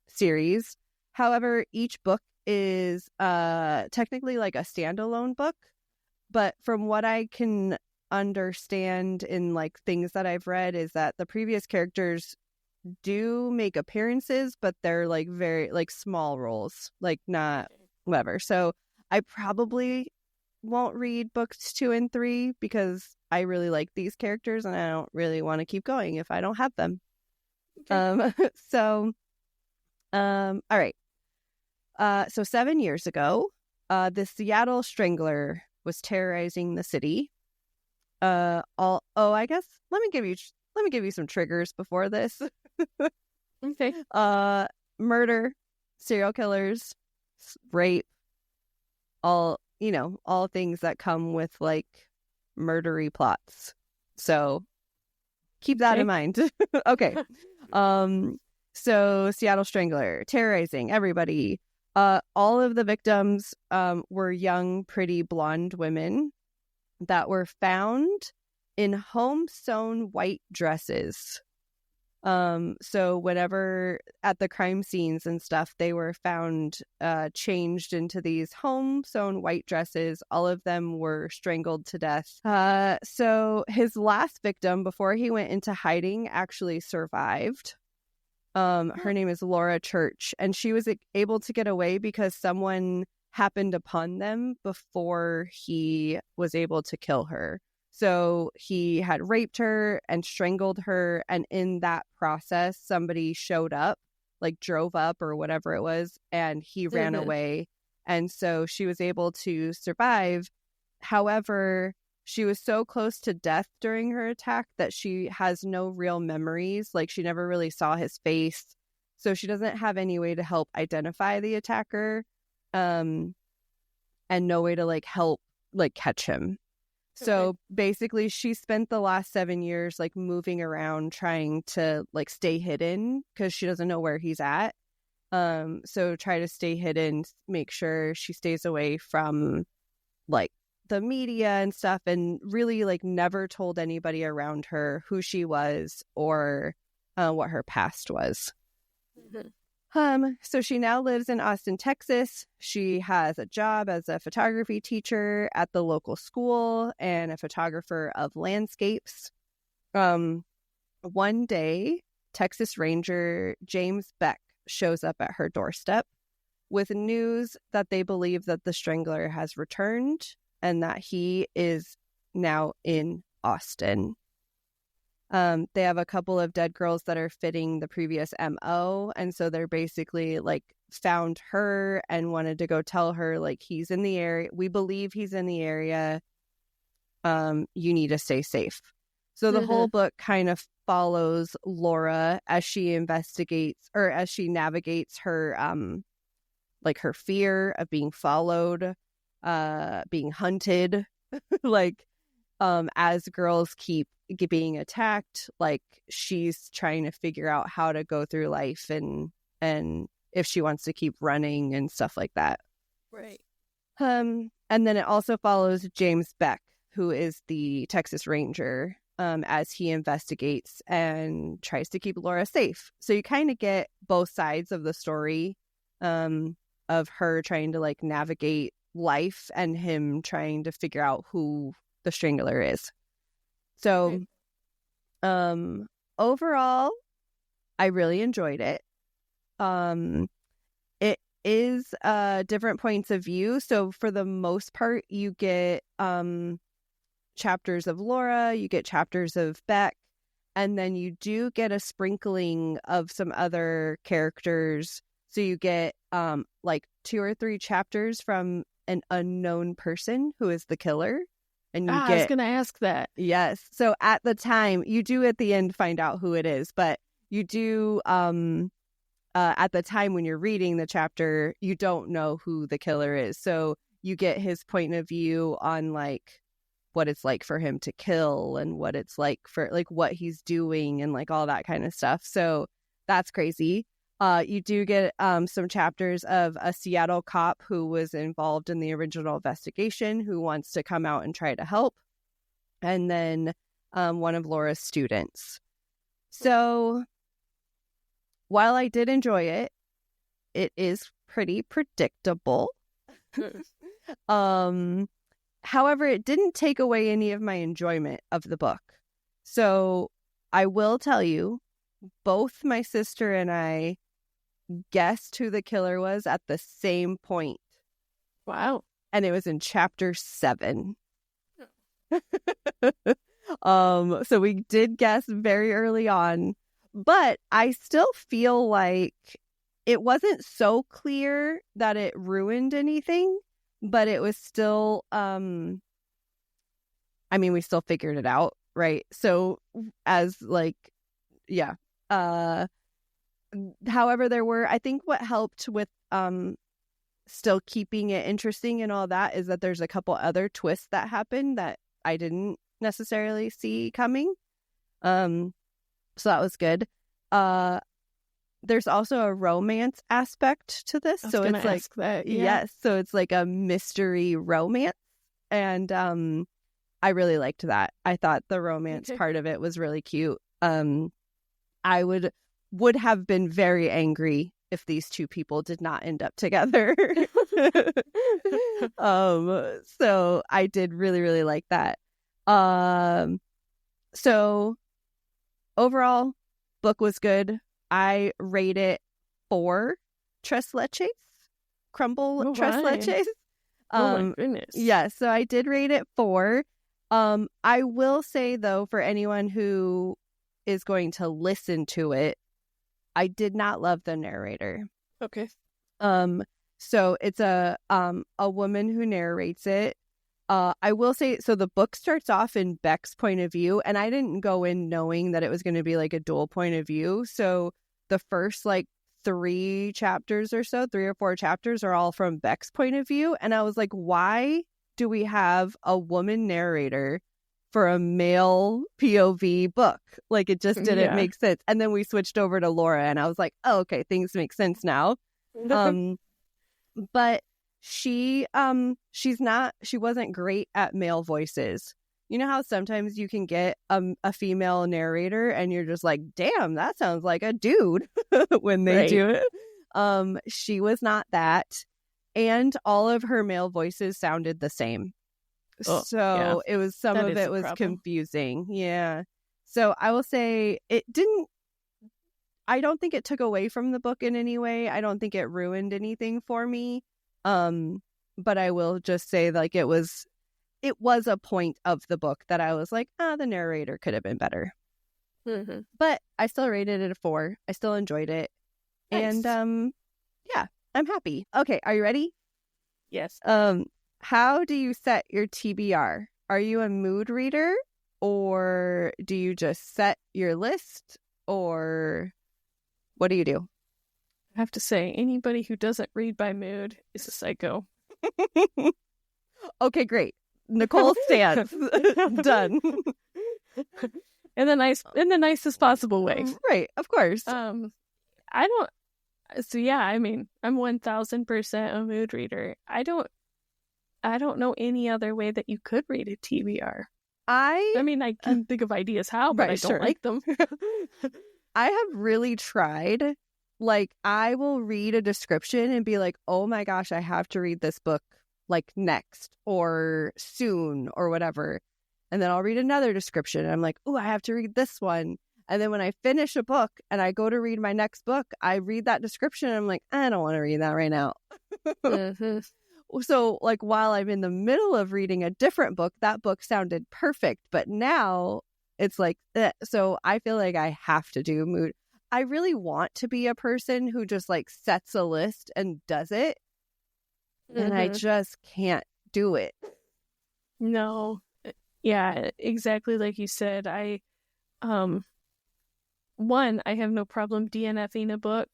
series. However, each book is technically like a standalone book, but from what I can understand in like things that I've read is that the previous characters do make appearances, but they're like very like small roles, like not whatever. So I probably won't read books 2 and 3 because I really like these characters and I don't really want to keep going if I don't have them. Okay. All right. So 7 years ago, the Seattle Strangler was terrorizing the city. I guess let me give you some triggers before this. Okay. Murder, serial killers, rape, all things that come with like murdery plots. So keep that in mind. Okay. So Seattle Strangler, terrorizing everybody. All of the victims were young, pretty blonde women that were found in home-sewn white dresses. So whenever at the crime scenes and stuff, they were found changed into these home-sewn white dresses. All of them were strangled to death. So his last victim, before he went into hiding, actually survived. Her name is Laura Church, and she was able to get away because someone happened upon them before he was able to kill her. So he had raped her and strangled her, and in that process, somebody showed up, like drove up or whatever it was, and he ran away. And so she was able to survive. However, she was so close to death during her attack that she has no real memories. Like, she never really saw his face. So she doesn't have any way to help identify the attacker, and no way to like help like catch him. So basically she spent the last 7 years like moving around trying to like stay hidden because she doesn't know where he's at. So try to stay hidden, make sure she stays away from like the media and stuff, and really like never told anybody around her who she was or what her past was. So she now lives in Austin, Texas. She has a job as a photography teacher at the local school and a photographer of landscapes. One day, Texas Ranger James Beck shows up at her doorstep with news that they believe that the Strangler has returned and that he is now in Austin. They have a couple of dead girls that are fitting the previous MO. And so they're basically like found her and wanted to go tell her like, he's in the area. We believe he's in the area. You need to stay safe. So the whole book kind of follows Laura as she investigates or as she navigates her, like her fear of being followed, being hunted, like, as girls keep being attacked, like she's trying to figure out how to go through life and if she wants to keep running and stuff like that. Right. And then it also follows James Beck, who is the Texas Ranger, as he investigates and tries to keep Laura safe. So you kind of get both sides of the story, of her trying to like navigate life and him trying to figure out who the Strangler is. So overall, I really enjoyed it. It is different points of view. So for the most part, you get chapters of Laura, you get chapters of Beck, and then you do get a sprinkling of some other characters. So you get like 2 or 3 chapters from an unknown person who is the killer. And you get, I was going to ask that. Yes. So at the time, you do at the end find out who it is, but you do at the time when you're reading the chapter, you don't know who the killer is. So you get his point of view on like what it's like for him to kill and what it's like for like what he's doing and like all that kind of stuff. So that's crazy. You do get some chapters of a Seattle cop who was involved in the original investigation who wants to come out and try to help. And then one of Laura's students. So while I did enjoy it, it is pretty predictable. However, it didn't take away any of my enjoyment of the book. So I will tell you, both my sister and I guessed who the killer was at the same point. Wow. And it was in chapter 7. So we did guess very early on, but I still feel like it wasn't so clear that it ruined anything, but it was still, I mean, we still figured it out, right? So as like, yeah. However, there were, I think what helped with still keeping it interesting and all that is that there's a couple other twists that happened that I didn't necessarily see coming. So that was good. There's also a romance aspect to this. So it's like that, yeah. Yes, so it's like a mystery romance. And I really liked that. I thought the romance part of it was really cute. I would have been very angry if these two people did not end up together. So I did really, really like that. So overall, book was good. I rate it 4 tres leches, crumble tres leches. Oh my goodness. Yeah, so I did rate it 4. I will say though, for anyone who is going to listen to it, I did not love the narrator. Okay. So it's a woman who narrates it. I will say, so the book starts off in Beck's point of view, and I didn't go in knowing that it was going to be like a dual point of view. So the first like 3 chapters or so, 3 or 4 chapters are all from Beck's point of view. And I was like, why do we have a woman narrator for a male POV book? Like, it just didn't make sense. And then we switched over to Laura, and I was like, oh, okay, things make sense now. But she wasn't great at male voices. You know how sometimes you can get a female narrator and you're just like, damn, that sounds like a dude when they do it. She was not that. And all of her male voices sounded the same. It was some of it was confusing. Yeah. So I will say it didn't, I don't think it took away from the book in any way. I don't think it ruined anything for me. But I will just say like it was a point of the book that I was like, the narrator could have been better. Mm-hmm. But I still rated it a 4. I still enjoyed it. Nice. And yeah, I'm happy. Okay, are you ready? Yes. How do you set your TBR? Are you a mood reader, or do you just set your list, or what do you do? I have to say, anybody who doesn't read by mood is a psycho. Okay, great. Nicole's stance. Done. In the nicest possible way. Right, of course. So yeah, I mean, I'm 1000% a mood reader. I don't know any other way that you could read a TBR. I mean, I can think of ideas how, but I don't like them. I have really tried. Like, I will read a description and be like, oh my gosh, I have to read this book like next or soon or whatever. And then I'll read another description and I'm like, oh, I have to read this one. And then when I finish a book and I go to read my next book, I read that description and I'm like, I don't want to read that right now. Mm-hmm. So like while I'm in the middle of reading a different book, that book sounded perfect. But now it's like, so I feel like I have to do mood. I really want to be a person who just like sets a list and does it. Mm-hmm. And I just can't do it. No. Yeah, exactly like you said. I have no problem DNFing a book.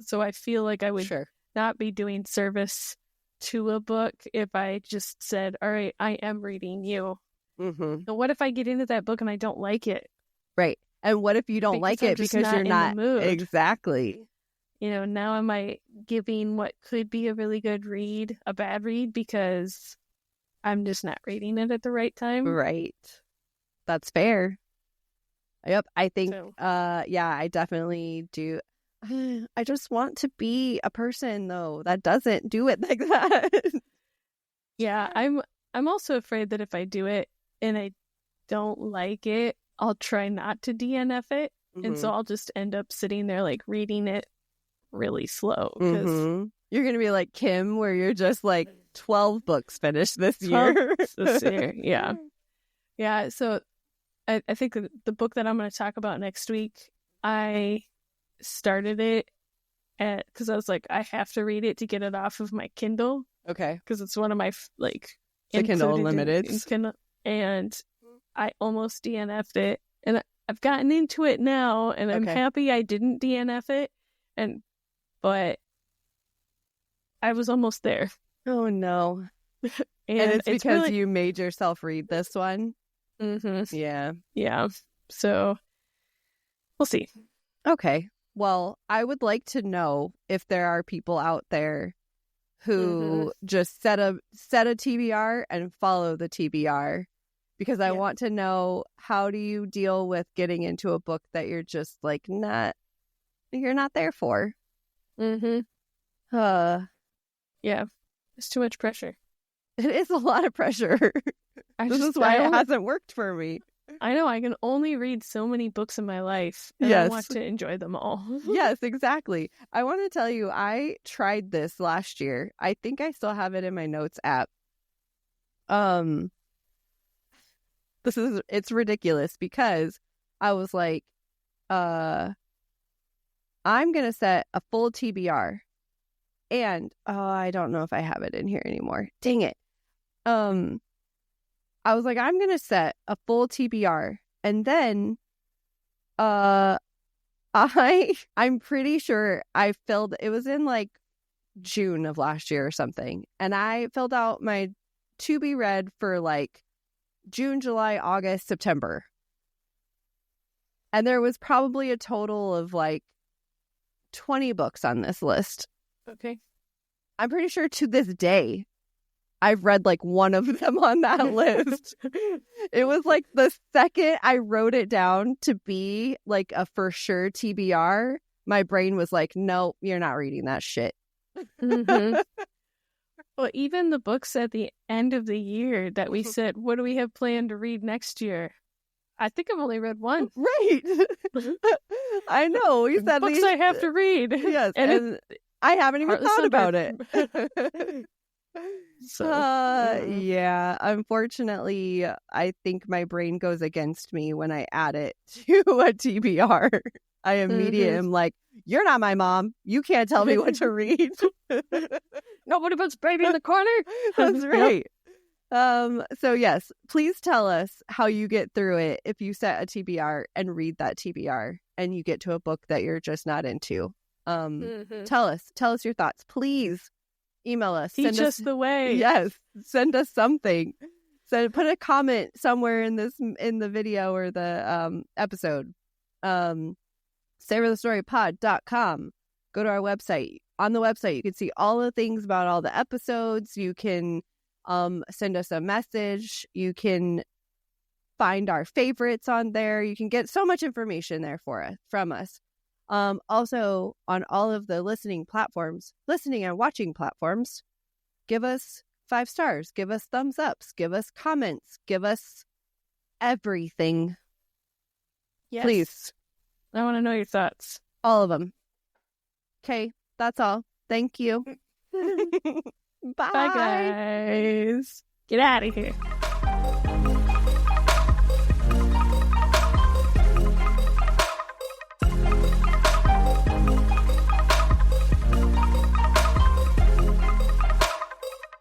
So I feel like I would not be doing service to a book if I just said, all right, I am reading you. And what if I get into that book and I don't like it? Right. And what if you don't like it because you're not in the mood? Exactly. Now am I giving what could be a really good read a bad read because I'm just not reading it at the right time? Right. That's fair. Yep. I think, I definitely do. I just want to be a person, though, that doesn't do it like that. Yeah, I'm also afraid that if I do it and I don't like it, I'll try not to DNF it. And so I'll just end up sitting there, like, reading it really slow. You're going to be like Kim, where you're just like 12 books finished this year. Yeah. Yeah, so I think the book that I'm going to talk about next week, I started it because I was like, I have to read it to get it off of my Kindle. Okay. Because it's one of my, like, the Kindle Unlimited. And I almost DNF'd it. And I've gotten into it now, and I'm happy I didn't DNF it. But I was almost there. Oh, no. and it's because really... you made yourself read this one? Yeah. Yeah. So, we'll see. Okay. Well, I would like to know if there are people out there who just set a TBR and follow the TBR, because I want to know, how do you deal with getting into a book that you're just like you're not there for? Yeah, it's too much pressure. It is a lot of pressure. This is why it hasn't worked for me. I know, I can only read so many books in my life, and I want to enjoy them all. Yes, exactly. I want to tell you, I tried this last year. I think I still have it in my notes app. It's ridiculous, because I was like, I'm going to set a full TBR, and I don't know if I have it in here anymore. Dang it. I was like, I'm going to set a full TBR, and then I'm pretty sure I filled, it was in like June of last year or something, and I filled out my to be read for like June, July, August, September. And there was probably a total of like 20 books on this list. Okay. I'm pretty sure to this day, I've read like one of them on that list. It was like the second I wrote it down to be like a for sure TBR, my brain was like, no, you're not reading that shit. Well, even the books at the end of the year that we said, what do we have planned to read next year? I think I've only read one. Right. I know. We said books I have to read. Yes. And I haven't even thought about it. Yeah, unfortunately, I think my brain goes against me when I add it to a TBR. I immediately am like, you're not my mom. You can't tell me what to read. Nobody puts baby in the corner. That's right. So yes, please tell us how you get through it if you set a TBR and read that TBR and you get to a book that you're just not into. Tell us your thoughts, please. Email us. Teach us the way. Yes. Send us something. Put a comment somewhere in the video or the episode. SavorTheStoryPod.com. Go to our website. On the website, you can see all the things about all the episodes. You can send us a message. You can find our favorites on there. You can get so much information there from us. Also, on all of the listening and watching platforms, give us 5 stars, give us thumbs ups, give us comments, give us everything. Yes. Please. I want to know your thoughts. All of them. Okay, that's all. Thank you. Bye. Bye, guys. Get out of here.